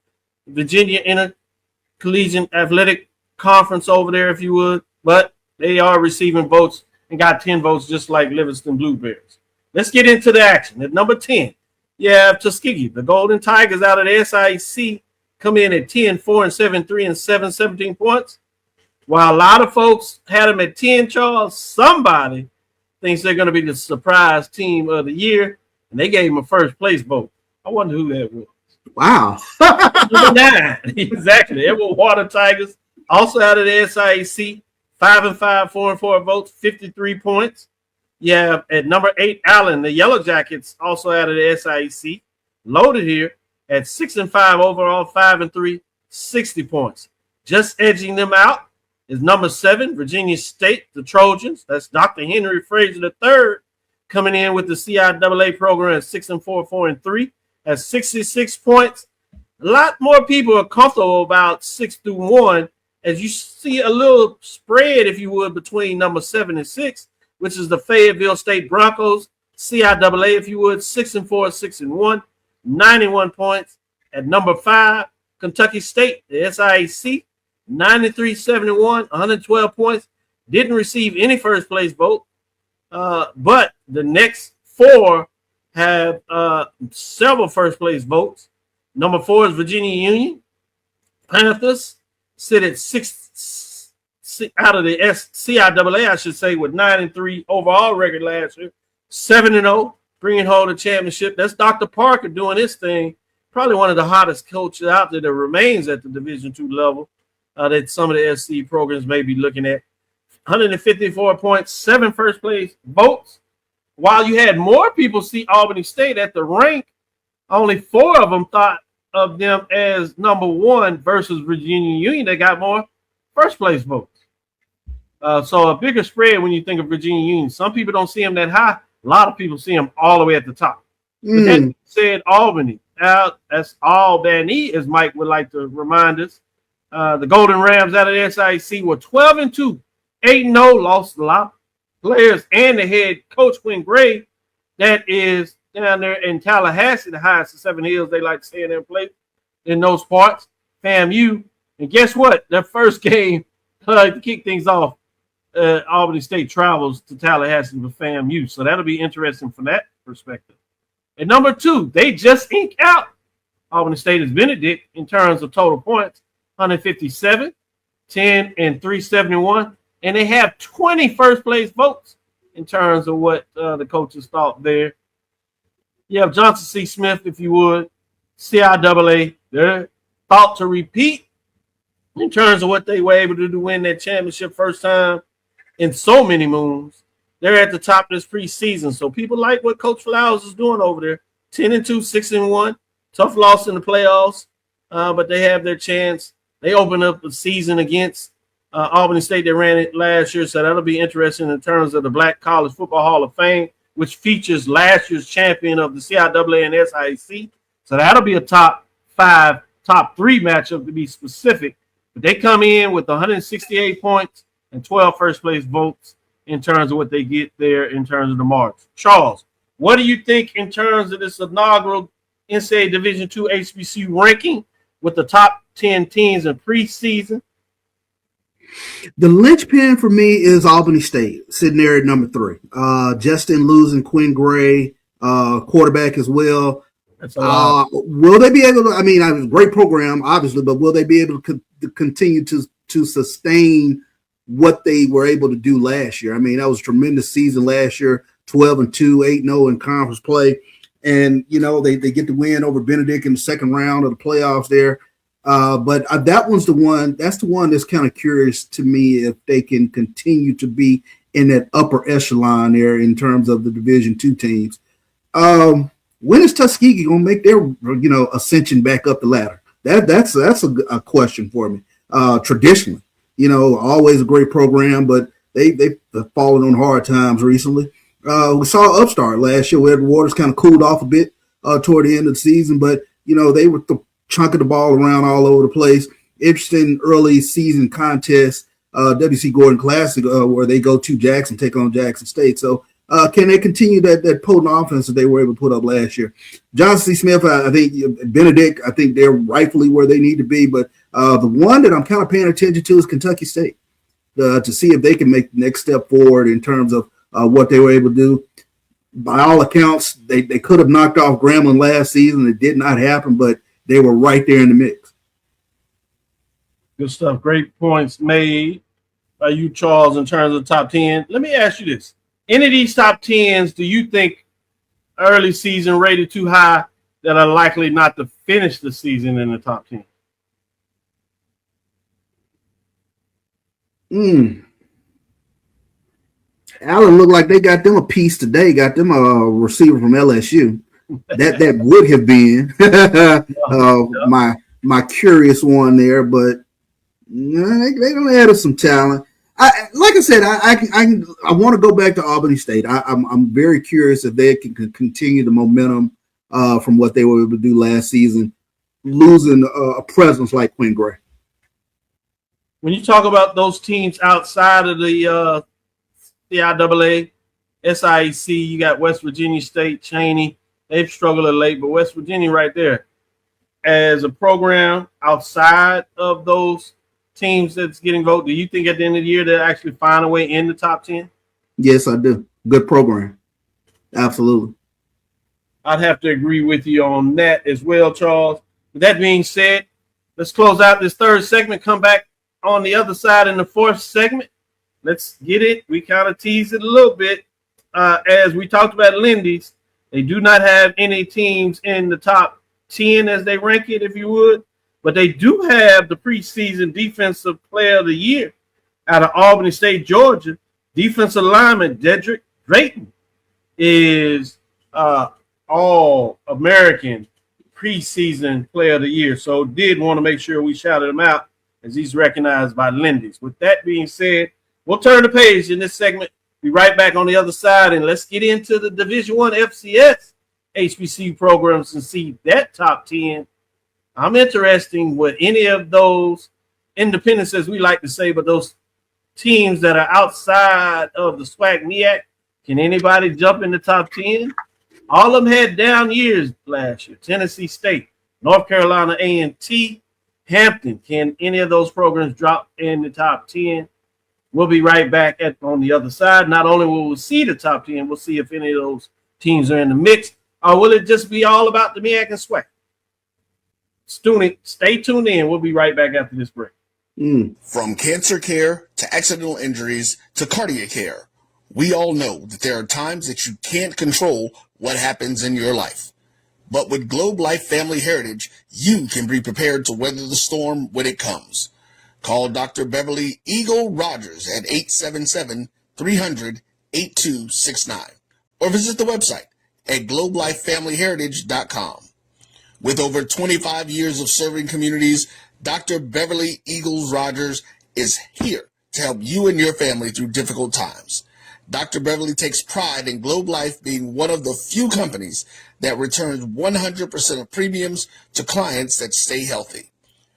Virginia Intercollegiate Athletic Conference over there, if you would. But they are receiving votes and got 10 votes just like Livingston Blue Bears. Let's get into the action. At number 10, you have Tuskegee. The Golden Tigers out of the SIC come in at 10, 4, and 7, 3, and 7, 17 points. While a lot of folks had them at 10, Charles, somebody thinks they're going to be the surprise team of the year, and they gave them a first place vote. I wonder who that was. Wow. Number 9, exactly. Edward Water Tigers, also out of the SIAC, 5-5, 4-4 votes, 53 points. You have at number 8, Allen, the Yellow Jackets, also out of the SIAC, loaded here at 6-5 overall, 5-3, 60 points. Just edging them out is number 7, Virginia State, the Trojans. That's Dr. Henry Frazier III, coming in with the CIAA program at 6-4, 4-3, at 66 points. A lot more people are comfortable about 6-1, as you see a little spread, if you would, between number 7 and 6, which is the Fayetteville State Broncos, CIAA, if you would, 6-4, 6-1, 91 points. At number 5, Kentucky State, the SIAC, 93-71, 112 points. Didn't receive any first place vote, but the next 4 have several first place votes. Number 4 is Virginia Union. Panthers sit at 6 out of the CIAA, I should say, with 9-3 overall record last year, 7-0, bringing home the championship. That's Dr. Parker doing his thing. Probably one of the hottest coaches out there that remains at the Division II level that some of the SC programs may be looking at. 154 points, 7 first place votes. While you had more people see Albany State at the rank, only 4 of them thought of them as number 1 versus Virginia Union. They got more first place votes. So a bigger spread when you think of Virginia Union. Some people don't see them that high. A lot of people see them all the way at the top. But that said, Albany, that's Albany, as Mike would like to remind us. The Golden Rams out of the SIC were 12-2, 8-0, lost a lot of players, and the head coach, Quinn Gray, that is down there in Tallahassee, the highest of 7 hills, they like to say in their place, in those parts, FAMU. And guess what? Their first game, to kick things off, Albany State travels to Tallahassee with FAMU. So that'll be interesting from that perspective. And number 2, they just inked out Albany State as Benedict in terms of total points, 157, 10, and 371. And they have 20 first place votes in terms of what the coaches thought there. You have Johnson C. Smith, if you would, CIAA. They're thought to repeat in terms of what they were able to do to win that championship first time in so many moons. They're at the top of this preseason. So people like what Coach Flowers is doing over there. 10-2, 6-1. Tough loss in the playoffs, but they have their chance. They opened up the season against Albany State. They ran it last year, so that'll be interesting in terms of the Black College Football Hall of Fame, which features last year's champion of the CIAA and SIC. So that'll be a top 5, top 3 matchup to be specific. But they come in with 168 points and 12 first place votes in terms of what they get there in terms of the marks. Charles, what do you think in terms of this inaugural NCAA Division II HBCU ranking with the top 10 teams in preseason? The linchpin for me is Albany State, sitting there at number 3. Justin losing Quinn Gray, quarterback as well. Will they be able to? I mean, it was a great program, obviously, but will they be able to continue to sustain what they were able to do last year? I mean, that was a tremendous season last year, 12-2, 8-0 in conference play. And, you know, they get the win over Benedict in the second round of the playoffs there. But that one's the one. That's the one that's kind of curious to me if they can continue to be in that upper echelon there in terms of the Division II teams. when is Tuskegee going to make their ascension back up the ladder? That's a question for me. Traditionally, always a great program, but they've fallen on hard times recently. We saw Upstart last year where the Waters kind of cooled off a bit toward the end of the season, but they were chunking the ball around all over the place. Interesting early season contest, WC Gordon Classic, where they go to Jackson, take on Jackson State. So can they continue that potent offense that they were able to put up last year? Johnson C. Smith, I think Benedict, I think they're rightfully where they need to be, but the one that I'm kind of paying attention to is Kentucky State, to see if they can make the next step forward in terms of what they were able to do. By all accounts, they could have knocked off Grambling last season. It did not happen, but they were right there in the mix. Good stuff. Great points made by you, Charles, in terms of the top 10. Let me ask you this. Any of these top 10s do you think early season rated too high that are likely not to finish the season in the top 10? Allen looked like they got them a piece today, got them a receiver from LSU. That would have been my curious one there, but they don't add some talent. Like I said, I want to go back to Albany State. I'm very curious if they can continue the momentum from what they were able to do last season, losing a presence like Quinn Gray. When you talk about those teams outside of the CIAA, SIAC, you got West Virginia State, Cheney. They've struggled a late, but West Virginia right there as a program outside of those teams that's getting voted, do you think at the end of the year they'll actually find a way in the top 10? Yes, I do. Good program. Absolutely. I'd have to agree with you on that as well, Charles. With that being said, let's close out this third segment, come back on the other side in the fourth segment. Let's get it. We kind of teased it a little bit as we talked about Lindy's. They do not have any teams in the top 10 as they rank it, if you would. But they do have the preseason defensive player of the year out of Albany State, Georgia. Defensive lineman Dedrick Dayton is All-American preseason player of the year. So did want to make sure we shouted him out as he's recognized by Lindy's. With that being said, we'll turn the page in this segment. Be right back on the other side, and let's get into the Division I FCS HBCU programs and see that top 10. I'm interested in what any of those independents, as we like to say, but those teams that are outside of the SWAC MEAC, can anybody jump in the top 10? All of them had down years last year. Tennessee State, North Carolina A&T, Hampton. Can any of those programs drop in the top 10? We'll be right back on the other side. Not only will we see the top 10, we'll see if any of those teams are in the mix, or will it just be all about the MEAC and SWAC? Stay tuned in. We'll be right back after this break. From cancer care to accidental injuries to cardiac care, we all know that there are times that you can't control what happens in your life. But with Globe Life Family Heritage, you can be prepared to weather the storm when it comes. Call Dr. Beverly Eagle Rogers at 877-300-8269 or visit the website at globelifefamilyheritage.com. With over 25 years of serving communities, Dr. Beverly Eagles Rogers is here to help you and your family through difficult times. Dr. Beverly takes pride in Globe Life being one of the few companies that returns 100% of premiums to clients that stay healthy.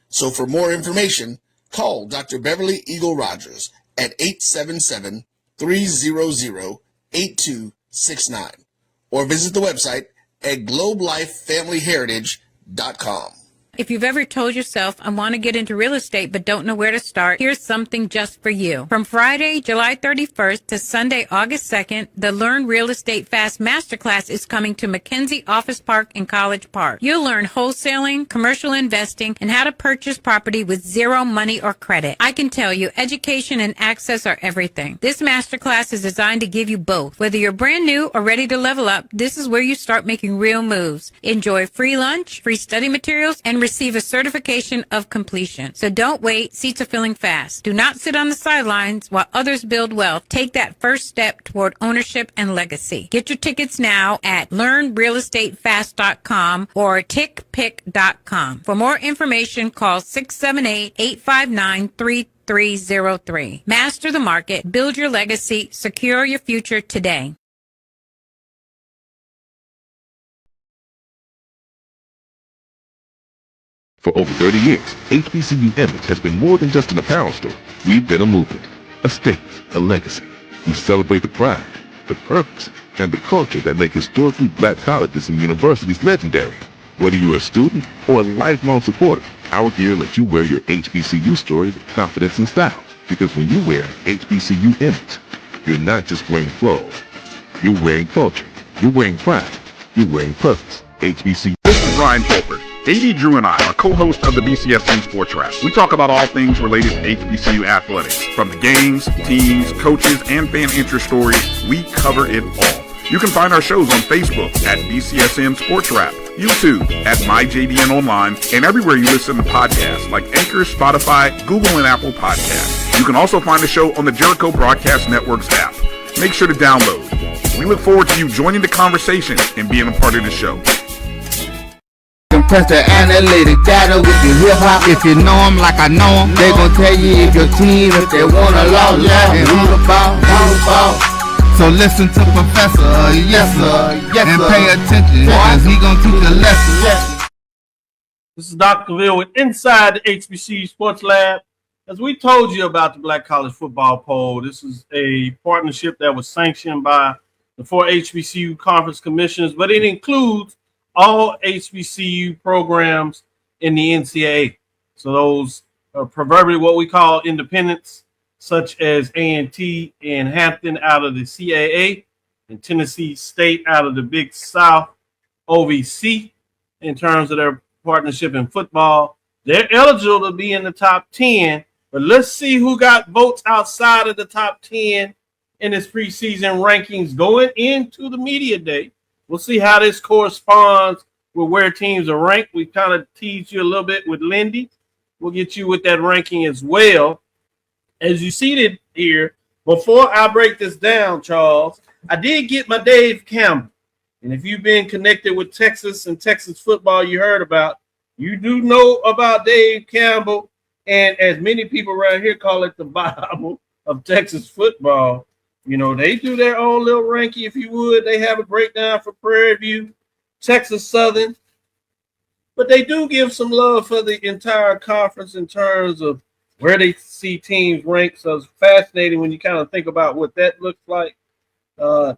So for more information, call Dr. Beverly Eagle Rogers at 877-300-8269 or visit the website at globelifefamilyheritage.com. If you've ever told yourself, I want to get into real estate but don't know where to start, here's something just for you. From Friday, July 31st to Sunday, August 2nd, the Learn Real Estate Fast Masterclass is coming to McKenzie Office Park in College Park. You'll learn wholesaling, commercial investing, and how to purchase property with zero money or credit. I can tell you, education and access are everything. This masterclass is designed to give you both. Whether you're brand new or ready to level up, this is where you start making real moves. Enjoy free lunch, free study materials, and receive a certification of completion. So don't wait. Seats are filling fast. Do not sit on the sidelines while others build wealth. Take that first step toward ownership and legacy. Get your tickets now at learnrealestatefast.com or tickpick.com. For more information, call 678-859-3303. Master the market, build your legacy, secure your future today. For over 30 years, HBCU Image has been more than just an apparel store. We've been a movement, a state, a legacy. We celebrate the pride, the purpose, and the culture that make historically black colleges and universities legendary. Whether you're a student or a lifelong supporter, our gear lets you wear your HBCU story with confidence and style. Because when you wear HBCU Image, you're not just wearing clothes. You're wearing culture. You're wearing pride. You're wearing purpose. HBCU. This is Ryan Fulford. AD Drew and I are co-hosts of the BCSU Sports Lab. We talk about all things related to HBCU athletics. From the games, teams, coaches, and fan interest stories, we cover it all. You can find our shows on Facebook at BCSM Sports Lab, YouTube at MyJBN Online, and everywhere you listen to podcasts like Anchor, Spotify, Google, and Apple Podcasts. You can also find the show on the Jericho Broadcast Network's app. Make sure to download. We look forward to you joining the conversation and being a part of the show. Compress the analytic data with your hip hop. If you know them like I know them, they gon' tell you if your team, if they want a law, and who the ball. So listen to Professor, yes sir, and pay attention, cause he gon' teach a lesson. This is Dr. Cavil with Inside the HBCU Sports Lab. As we told you about the Black College Football Poll, this is a partnership that was sanctioned by the 4 HBCU conference commissioners, but it includes all HBCU programs in the NCAA. So those are proverbially what we call independents, such as A&T and Hampton out of the CAA and Tennessee State out of the Big South OVC in terms of their partnership in football. They're eligible to be in the top 10, but let's see who got votes outside of the top 10 in this preseason rankings going into the media day. We'll see how this corresponds with where teams are ranked. We kind of teased you a little bit with Lindy. We'll get you with that ranking as well. As you see it here, before I break this down, Charles, I did get my Dave Campbell. And if you've been connected with Texas and Texas football, you heard about, you do know about Dave Campbell. And as many people around here call it the Bible of Texas football. You know, they do their own little ranking, if you would. They have a breakdown for Prairie View, Texas Southern. But they do give some love for the entire conference in terms of where they see teams ranked. So it's fascinating when you kind of think about what that looks like.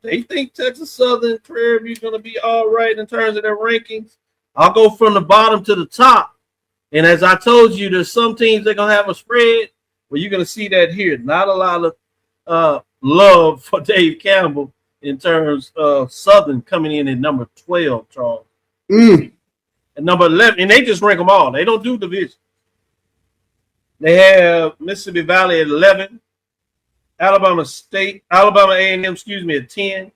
They think Texas Southern, Prairie View is going to be all right in terms of their rankings. I'll go from the bottom to the top. And as I told you, there's some teams that are going to have a spread. Well, you're going to see that here. Not a lot of love for Dave Campbell in terms of Southern coming in at number 12, Charles. And number 11, and they just rank them all. They don't do division. They have Mississippi Valley at 11, Alabama A&M, at 10,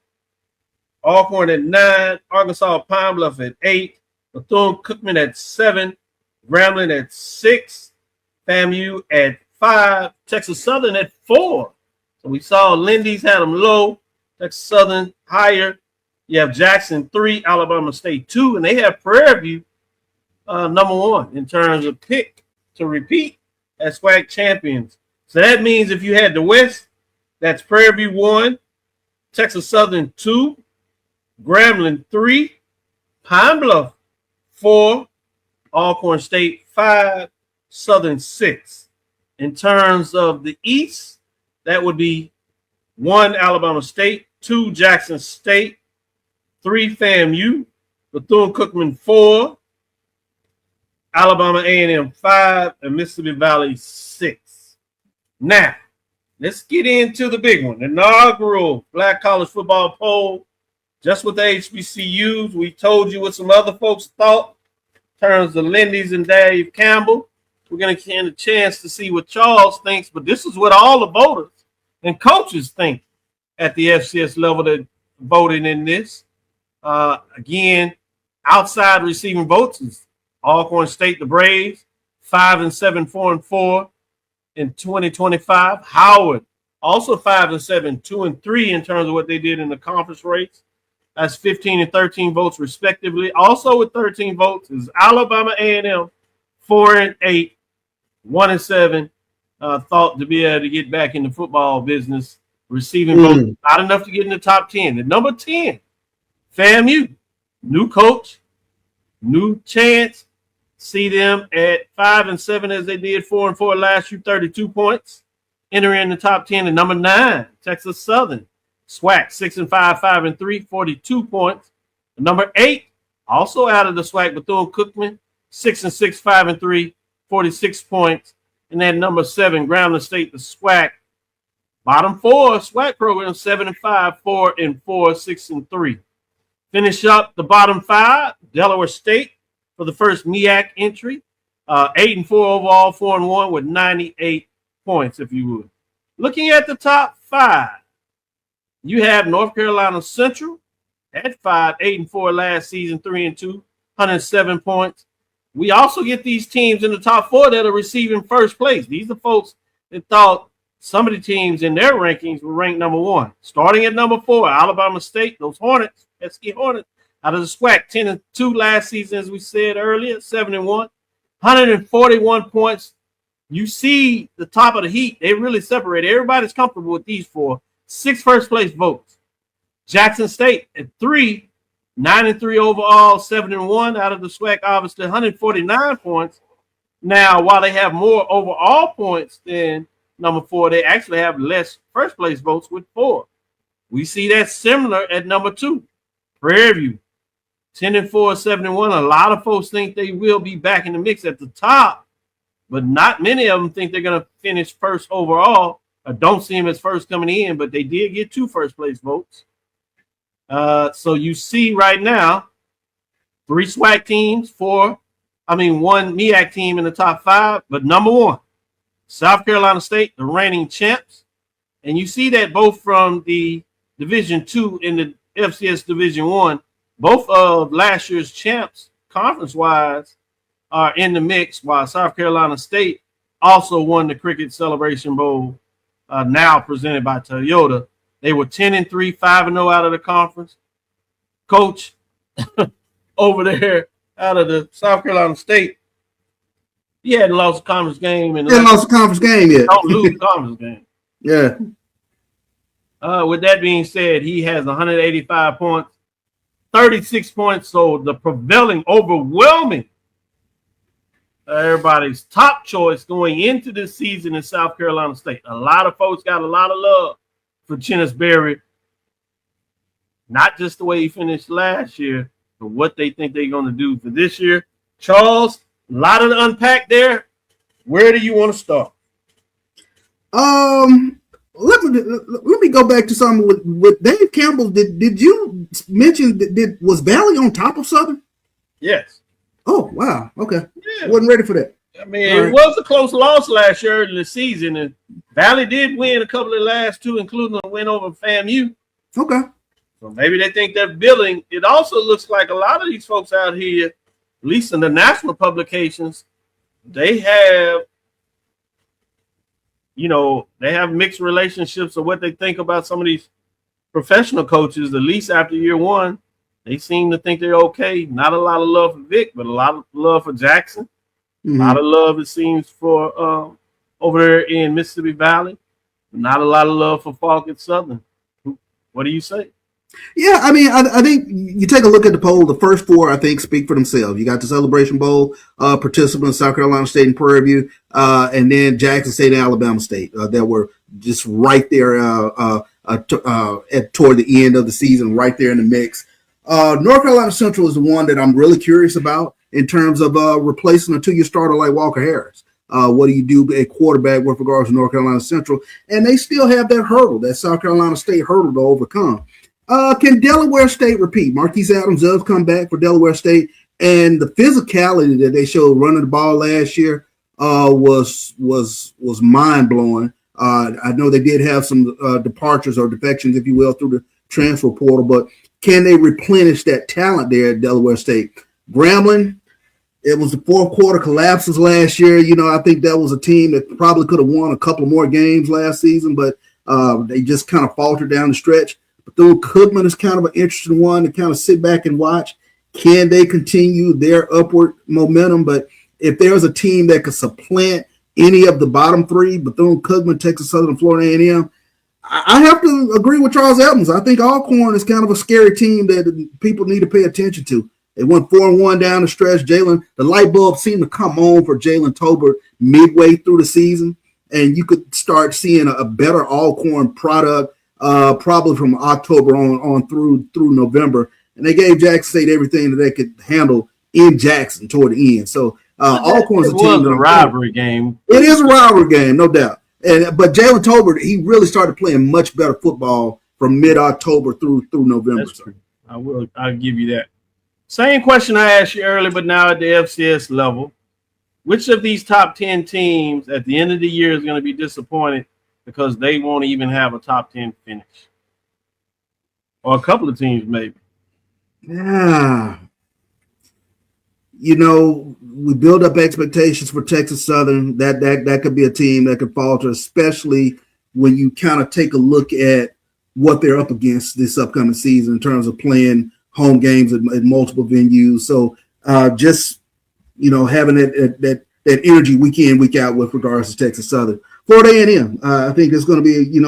Alcorn at 9, Arkansas Pine Bluff at 8, Bethune-Cookman at 7, Grambling at 6, FAMU at 5, Texas Southern at 4. So we saw Lindy's had them low, Texas Southern higher. You have Jackson 3, Alabama State 2, and they have Prairie View number 1 in terms of pick to repeat as SWAC champions. So that means if you had the West, that's Prairie View 1, Texas Southern 2, Grambling 3, Pine Bluff 4, Alcorn State 5, Southern 6. In terms of the East, that would be 1, Alabama State, 2, Jackson State, 3, FAMU, Bethune-Cookman 4, Alabama A&M 5, and Mississippi Valley 6. Now, let's get into the big one. Inaugural Black College Football Poll, just with the HBCUs. We told you what some other folks thought in terms of Lindy's and Dave Campbell. We're going to get a chance to see what Charles thinks, but this is what all the voters and coaches think at the FCS level that voted in this. Again, outside receiving votes is Alcorn State, the Braves, 5-7, 4-4 in 2025. Howard, also 5-7, 2-3 in terms of what they did in the conference race. That's 15 and 13 votes respectively. Also with 13 votes is Alabama A&M, 4-8, 1-7. Thought to be able to get back in the football business, receiving votes, not enough to get in the top 10. At number 10, FAMU, new coach, new chance. See them at 5-7 as they did 4-4 last year, 32 points. Entering the top 10 at number 9, Texas Southern. SWAC 6-5, 5-3, 42 points. Number 8, also out of the SWAC, Bethune-Cookman, 6-6, 5-3, 46 points. And then number 7, Grambling State, the SWAC. Bottom 4, SWAC program, 7-5, 4-4, 6-3. Finish up the bottom 5, Delaware State for the first MEAC entry. 8-4 overall, 4-1 with 98 points, if you would. Looking at the top 5, you have North Carolina Central at 5, 8-4 last season, 3-2, 107 points. We also get these teams in the top 4 that are receiving first place. These are folks that thought some of the teams in their rankings were ranked number 1. Starting at number 4, Alabama State, those Hornets, pesky Hornets, out of the SWAC, 10-2 last season, as we said earlier, 7-1, 141 points. You see the top of the heat. They really separate. Everybody's comfortable with these 4. 6 first place votes. Jackson State at 3, 9-3 overall, 7-1 out of the SWAC, obviously 149 points. Now, while they have more overall points than number 4, they actually have less first place votes with 4. We see that similar at number 2, Prairie View, 10-4, 7-1. A lot of folks think they will be back in the mix at the top, but not many of them think they're going to finish first overall. I don't see them as first coming in, but they did get 2 first place votes. So you see right now, 3 SWAC teams, 1 MEAC team in the top 5, but number 1, South Carolina State, the reigning champs. And you see that both from the Division II and the FCS Division I, both of last year's champs, conference-wise, are in the mix, while South Carolina State also won the Cricket Celebration Bowl, now presented by Toyota. They were 10-3, 5-0 out of the conference. Coach over there out of the South Carolina State, he hadn't lost a conference game. Hadn't lost a conference game yet. Don't lose a conference game. Yeah. With that being said, he has 185 points, 36 points. So the prevailing, overwhelming, everybody's top choice going into this season in South Carolina State. A lot of folks got a lot of love for Chennis Berry, not just the way he finished last year, but what they think they're going to do for this year. Charles, a lot of the unpack there. Where do you want to start? Let me go back to something with Dave Campbell. Did you mention was Valley on top of Southern? Yes. Oh wow. Okay. Yeah. Wasn't ready for that. I mean, it was a close loss last year in the season, and Valley did win a couple of the last 2, including a win over FAMU. Okay. So maybe they think they're building. It also looks like a lot of these folks out here, at least in the national publications, they have, they have mixed relationships of what they think about some of these professional coaches. At least after year 1, they seem to think they're okay. Not a lot of love for Vic, but a lot of love for Jackson. Mm-hmm. A lot of love, it seems, for over there in Mississippi Valley. Not a lot of love for Falk at Southern. What do you say? Yeah, I mean, I think you take a look at the poll. The first 4, I think, speak for themselves. You got the Celebration Bowl participants, South Carolina State and Prairie View, and then Jackson State and Alabama State that were just right there toward the end of the season, right there in the mix. North Carolina Central is the one that I'm really curious about in terms of replacing a 2-year starter like Walker Harris. What do you do at quarterback with regards to North Carolina Central? And they still have that hurdle, that South Carolina State hurdle to overcome. Can Delaware State repeat? Marquise Adams does come back for Delaware State, and the physicality that they showed running the ball last year was mind blowing. I know they did have some departures or defections, if you will, through the transfer portal, but can they replenish that talent there at Delaware State? Grambling, It was the fourth quarter collapses last year. I think that was a team that probably could have won a couple more games last season, but they just kind of faltered down the stretch. Bethune-Cookman is kind of an interesting one to kind of sit back and watch. Can they continue their upward momentum? But if there's a team that could supplant any of the bottom three, Bethune-Cookman, Texas Southern, Florida A&M, I have to agree with Charles Evans. I think Alcorn is kind of a scary team that people need to pay attention to. They went 4-1 down the stretch. The light bulb seemed to come on for Jalen Tolbert midway through the season, and you could start seeing a better Alcorn product probably from October on through November. And they gave Jackson State everything that they could handle in Jackson toward the end. So Alcorn's a team. It was a rivalry game. It is a rivalry game, no doubt. But Jalen Tolbert, he really started playing much better football from mid-October through November. That's true. I'll give you that. Same question I asked you earlier, but now at the FCS level. Which of these top 10 teams at the end of the year is going to be disappointed because they won't even have a top 10 finish? Or a couple of teams, maybe. Yeah. We build up expectations for Texas Southern. That could be a team that could falter, especially when you kind of take a look at what they're up against this upcoming season in terms of playing home games at multiple venues. So just having that energy week in, week out with regards to Texas Southern. Florida A&M, I think it's going to be,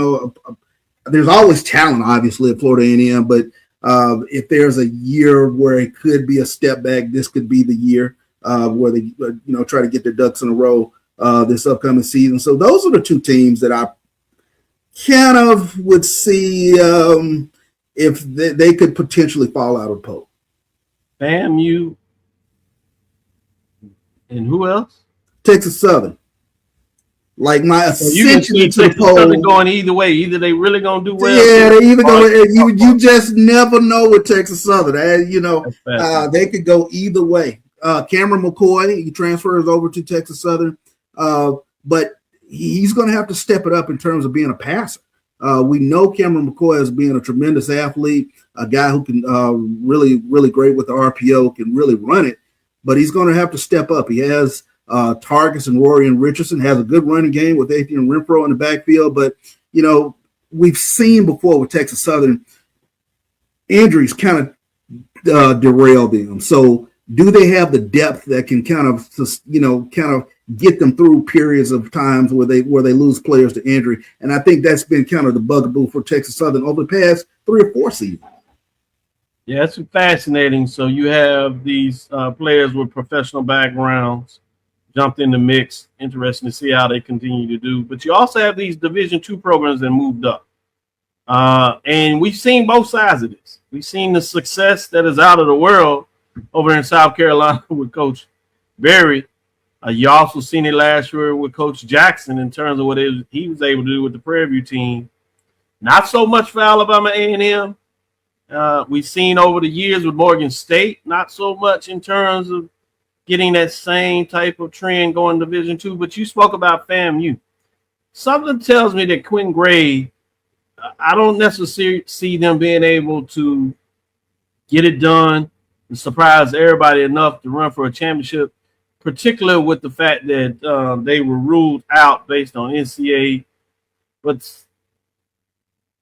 there's always talent, obviously, at Florida A&M, but if there's a year where it could be a step back, this could be the year where they, try to get their ducks in a row this upcoming season. So those are the two teams that I kind of would see if they could potentially fall out of the poll. FAMU and who else? Texas Southern. Like my ascension to the poll going either way. Either they really gonna do well. Yeah, they either going. You just never know with Texas Southern. They could go either way. Cameron McCoy, he transfers over to Texas Southern, but he's going to have to step it up in terms of being a passer. We know Cameron McCoy as being a tremendous athlete, a guy who can really, really great with the RPO, can really run it, but he's going to have to step up. He has targets and Rory and Richardson, has a good running game with Adrian Renfro in the backfield, but, we've seen before with Texas Southern, injuries kind of derail them. So do they have the depth that can kind of get them through periods of times where they lose players to injury? And I think that's been kind of the bugaboo for Texas Southern over the past 3 or 4 seasons. Yeah, it's fascinating. So you have these players with professional backgrounds jumped in the mix. Interesting to see how they continue to do. But you also have these Division II programs that moved up. And we've seen both sides of this. We've seen the success that is out of the world over in South Carolina with Coach Berry. You also seen it last year with Coach Jackson in terms of what he was able to do with the Prairie View team. Not so much for Alabama A&M. We've seen over the years with Morgan State, not so much in terms of getting that same type of trend going Division II. But you spoke about FAMU. Something tells me that Quinn Gray, I don't necessarily see them being able to get it done and surprise everybody enough to run for a championship, particularly with the fact that they were ruled out based on NCAA. But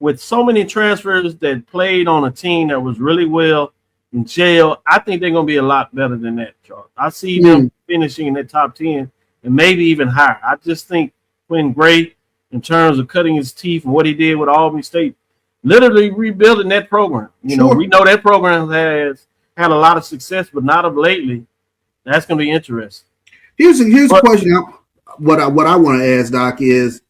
with so many transfers that played on a team that was really well in jail, I think they're going to be a lot better than that, Charles. I see them finishing in the top 10 and maybe even higher. I just think Quinn Gray, in terms of cutting his teeth and what he did with Albany State, literally rebuilding that program. We know that program has had a lot of success, but not of lately. That's going to be interesting. Here's a question. What I want to ask, Doc, is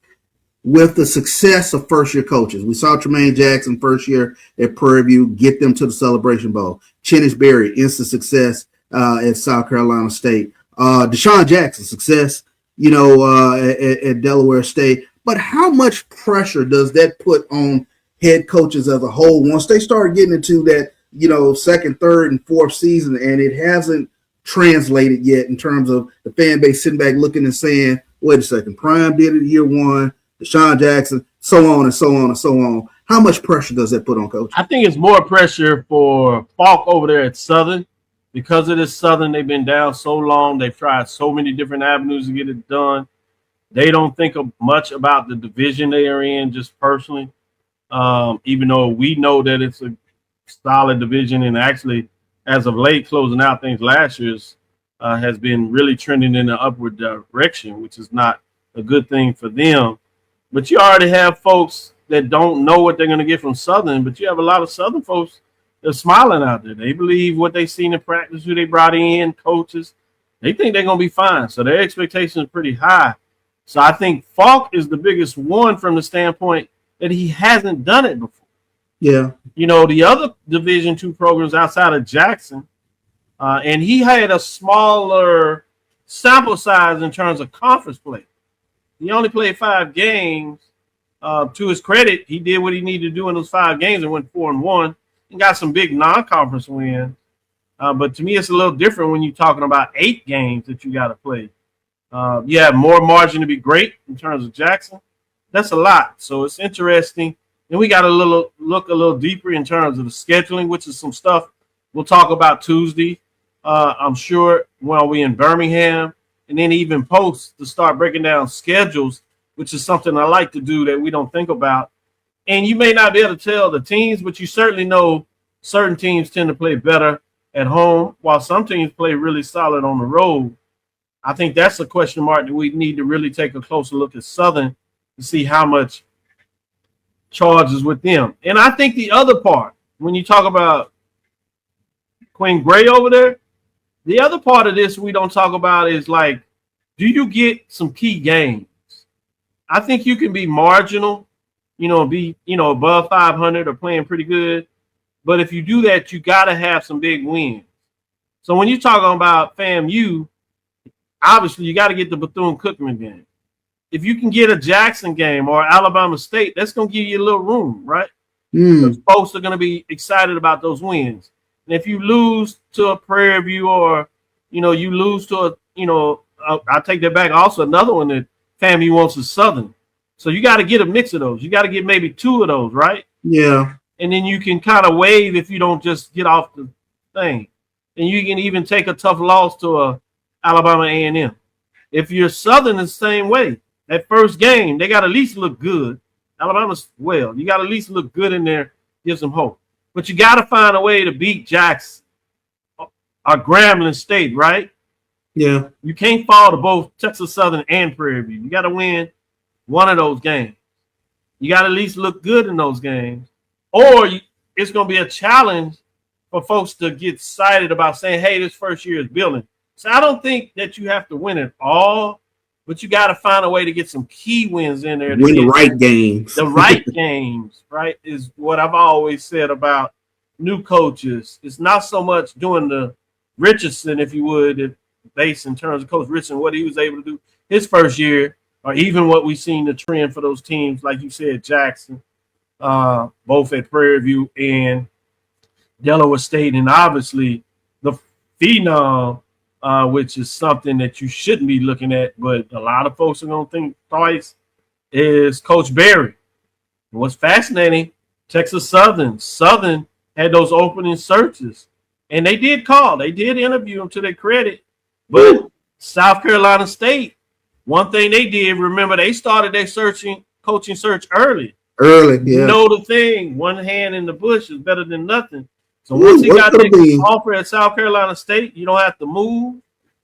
with the success of first-year coaches, we saw Tremaine Jackson first year at Prairie View get them to the Celebration Bowl. Chennis Berry, instant success at South Carolina State. Deshaun Jackson, success, at Delaware State. But how much pressure does that put on head coaches as a whole once they start getting into that, second, third, and fourth season, and it hasn't translated yet in terms of the fan base sitting back looking and saying, wait a second, Prime did it year one, Deshaun Jackson, so on and so on and so on. How much pressure does that put on coaches? I think it's more pressure for Falk over there at Southern because of this Southern, they've been down so long. They've tried so many different avenues to get it done. They don't think much about the division they are in, just personally, even though we know that it's a solid division. And actually, as of late, closing out things last year's has been really trending in the upward direction, which is not a good thing for them. But you already have folks that don't know what they're going to get from Southern, but you have a lot of Southern folks that are smiling out there. They believe what they've seen in practice, who they brought in, coaches. They think they're going to be fine. So their expectations are pretty high. So I think Falk is the biggest one from the standpoint that he hasn't done it before. Yeah. You know, the other Division II programs outside of Jackson, and he had a smaller sample size in terms of conference play. He only played 5 games. To his credit, he did what he needed to do in those 5 games and went 4-1 and got some big non-conference wins. But to me, it's a little different when you're talking about 8 games that you got to play. You have more margin to be great in terms of Jackson. That's a lot. So it's interesting. And we got to look a little deeper in terms of the scheduling, which is some stuff we'll talk about Tuesday. I'm sure while we're in Birmingham, and then even post to start breaking down schedules, which is something I like to do that we don't think about. And you may not be able to tell the teams, but you certainly know certain teams tend to play better at home, while some teams play really solid on the road. I think that's a question mark that we need to really take a closer look at Southern to see how much charges with them. And I think the other part, when you talk about Quinn Gray over there, the other part of this we don't talk about is like, do you get some key games? I think you can be marginal, be above 500 or playing pretty good. But if you do that, you got to have some big wins. So when you're talking about FAMU, obviously you got to get the Bethune-Cookman game. If you can get a Jackson game or Alabama State, that's going to give you a little room, right? Because folks are going to be excited about those wins. And if you lose to a Prairie View or, you lose to I'll take that back. Also, another one that FAMU wants is Southern. So you got to get a mix of those. You got to get maybe 2 of those, right? Yeah. And then you can kind of wave if you don't just get off the thing. And you can even take a tough loss to a Alabama A&M. If you're Southern, the same way. That first game, they got to at least look good. Alabama's you got to at least look good in there, gives them hope. But you got to find a way to beat Jackson or Grambling State, right? Yeah. You can't fall to both Texas Southern and Prairie View. You got to win one of those games. You got to at least look good in those games. Or it's going to be a challenge for folks to get excited about saying, hey, this first year is building. So I don't think that you have to win it all, but you got to find a way to get some key wins in there. Win the right games. The right games, right, is what I've always said about new coaches. It's not so much doing the Richardson, if you would, base in terms of Coach Richardson, what he was able to do his first year, or even what we've seen the trend for those teams, like you said, Jackson, both at Prairie View and Delaware State, and obviously the phenom, which is something that you shouldn't be looking at, but a lot of folks are going to think twice, is Coach Berry. What's fascinating, Texas Southern had those opening searches, and they did interview them to their credit, but South Carolina State, one thing they did, remember, they started their coaching search early. Yeah. You know the thing, one hand in the bush is better than nothing. So once he got the offer at South Carolina State, you don't have to move.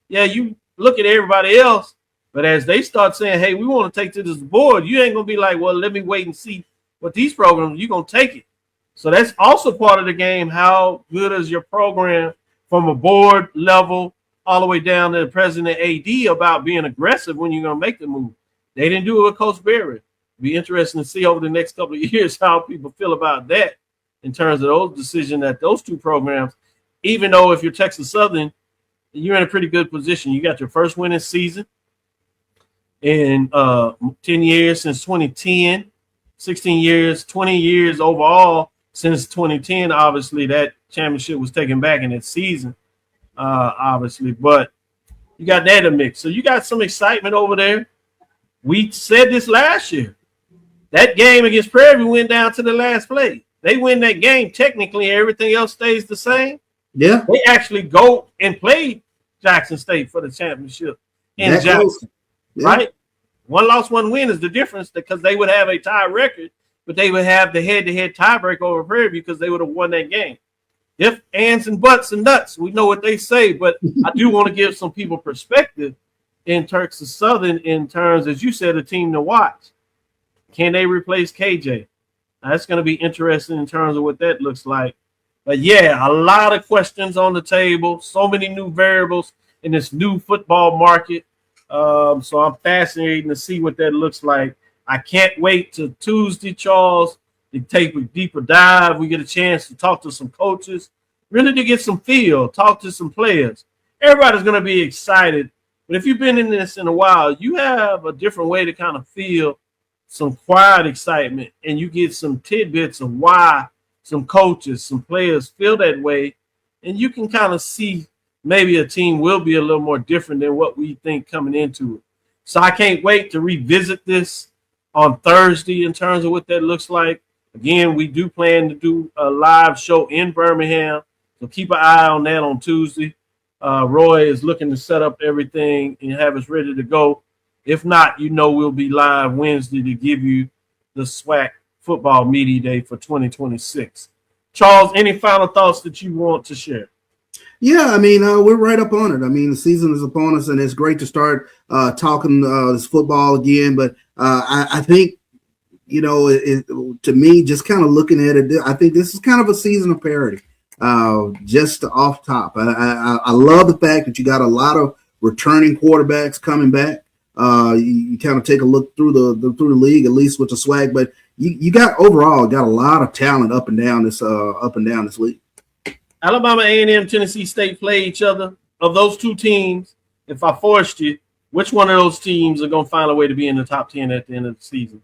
Yeah, you look at everybody else, but as they start saying, hey, we want to take to this board, you ain't going to be like, well, let me wait and see what these programs, you're going to take it. So that's also part of the game. How good is your program from a board level all the way down to the president AD about being aggressive when you're going to make the move? They didn't do it with Coach Berry. It'll be interesting to see over the next couple of years how people feel about that in terms of those decisions at those two programs. Even though if you're Texas Southern, you're in a pretty good position. You got your first winning season in 10 years since 2010, 16 years, 20 years overall since 2010. Obviously, that championship was taken back in that season, obviously. But you got that in the mix. So you got some excitement over there. We said this last year. That game against Prairie View went down to the last play. They win that game. Technically, everything else stays the same. Yeah. They actually go and play Jackson State for the championship in That Jackson, close. Yeah. right? 1 loss, 1 win is the difference because they would have a tie record, but they would have the head-to-head tiebreak over Prairie because they would have won that game. If, ands, and buts and nuts, we know what they say, but I do want to give some people perspective in Turks and Southern in terms, as you said, a team to watch. Can they replace KJ? That's going to be interesting in terms of what that looks like. But, yeah, a lot of questions on the table, so many new variables in this new football market. So I'm fascinated to see what that looks like. I can't wait till Tuesday, Charles, to take a deeper dive. We get a chance to talk to some coaches, really to get some feel, talk to some players. Everybody's going to be excited. But if you've been in this in a while, you have a different way to kind of feel some quiet excitement, and you get some tidbits of why some coaches, some players feel that way, and you can kind of see maybe a team will be a little more different than what we think coming into it. So I can't wait to revisit this on Thursday in terms of what that looks like. Again, we do plan to do a live show in Birmingham, so keep an eye on that on Tuesday. Roy is looking to set up everything and have us ready to go. If not, we'll be live Wednesday to give you the SWAC football media day for 2026. Charles, any final thoughts that you want to share? Yeah, I mean, we're right up on it. I mean, the season is upon us, and it's great to start talking this football again. But I think, to me, just kind of looking at it, I think this is kind of a season of parity. Just off top, I love the fact that you got a lot of returning quarterbacks coming back. You kind of take a look through the league, at least with the SWAC, but you got overall got a lot of talent up and down this league. Alabama, A&M, Tennessee State play each other. Of those two teams, if I forced you, which one of those teams are going to find a way to be in the top 10 at the end of the season?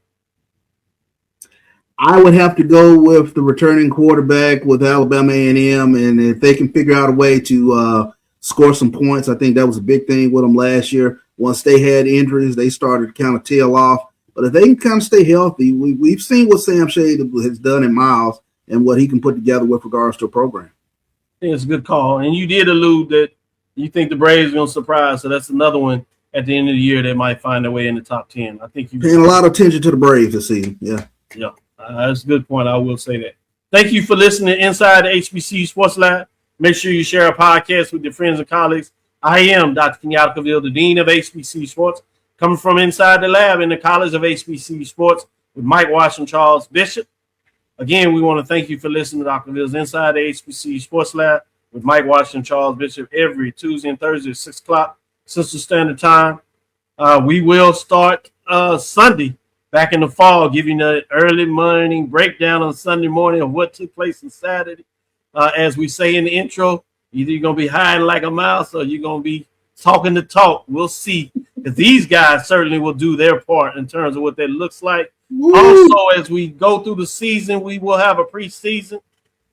I would have to go with the returning quarterback with Alabama A&M, and if they can figure out a way to score some points, I think that was a big thing with them last year. Once they had injuries, they started to kind of tail off. But if they can kind of stay healthy, we've seen what Sam Shade has done in Miles and what he can put together with regards to a program. I think it's a good call. And you did allude that you think the Braves are going to surprise, so that's another one at the end of the year that might find their way in the top 10. I think you paying a lot of attention to the Braves this season. Yeah. That's a good point. I will say that. Thank you for listening to Inside the HBCU Sports Lab. Make sure you share our podcast with your friends and colleagues. I am Dr. Kenyatta, the Dean of HBCU Sports, coming from inside the lab in the College of HBCU Sports with Mike Washington, Charles Bishop. Again, we want to thank you for listening to Dr. Ville's Inside the HBCU Sports Lab with Mike Washington, Charles Bishop every Tuesday and Thursday at 6 o'clock Central Standard Time. We will start Sunday back in the fall, giving an early morning breakdown on Sunday morning of what took place on Saturday. As we say in the intro, either you're going to be hiding like a mouse or you're going to be talking the talk. We'll see. Because these guys certainly will do their part in terms of what that looks like. Woo! Also, as we go through the season, we will have a preseason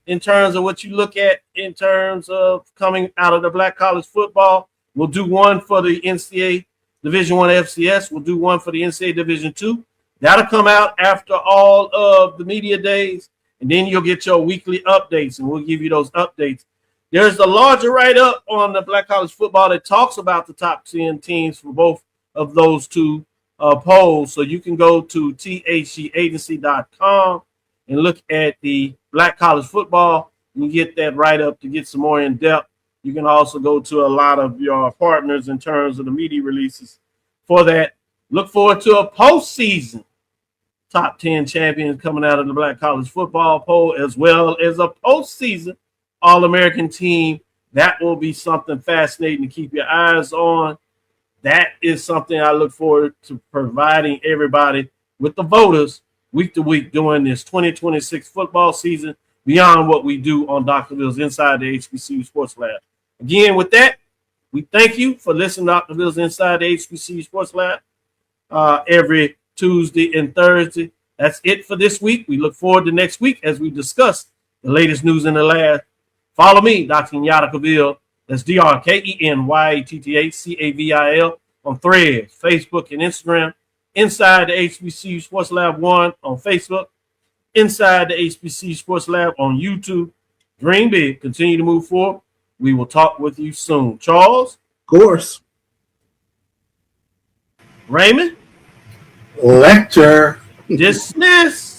in terms of what you look at in terms of coming out of the black college football. We'll do one for the NCAA Division I FCS. We'll do one for the NCAA Division II. That'll come out after all of the media days, and then you'll get your weekly updates, and we'll give you those updates. There's a larger write-up on the black college football that talks about the top 10 teams for both of those two polls. So you can go to thgagency.com and look at the black college football. You can get that write-up to get some more in-depth. You can also go to a lot of your partners in terms of the media releases for that. Look forward to a postseason top 10 champions coming out of the black college football poll, as well as a postseason All-American team. That will be something fascinating to keep your eyes on. That is something I look forward to providing everybody with the voters week to week during this 2026 football season beyond what we do on Dr. Ville's Inside the HBCU Sports Lab. Again, with that, we thank you for listening to Dr. Ville's Inside the HBCU Sports Lab every Tuesday and Thursday. That's it for this week. We look forward to next week as we discuss the latest news in the lab. Follow me, Dr. Kenyatta. That's DrKenyattacavil on Threads, Facebook, and Instagram. Inside the HBCU Sports Lab 1 on Facebook. Inside the HBCU Sports Lab on YouTube. Dream big. Continue to move forward. We will talk with you soon. Charles? Of course. Raymond? Lecture. Dismiss.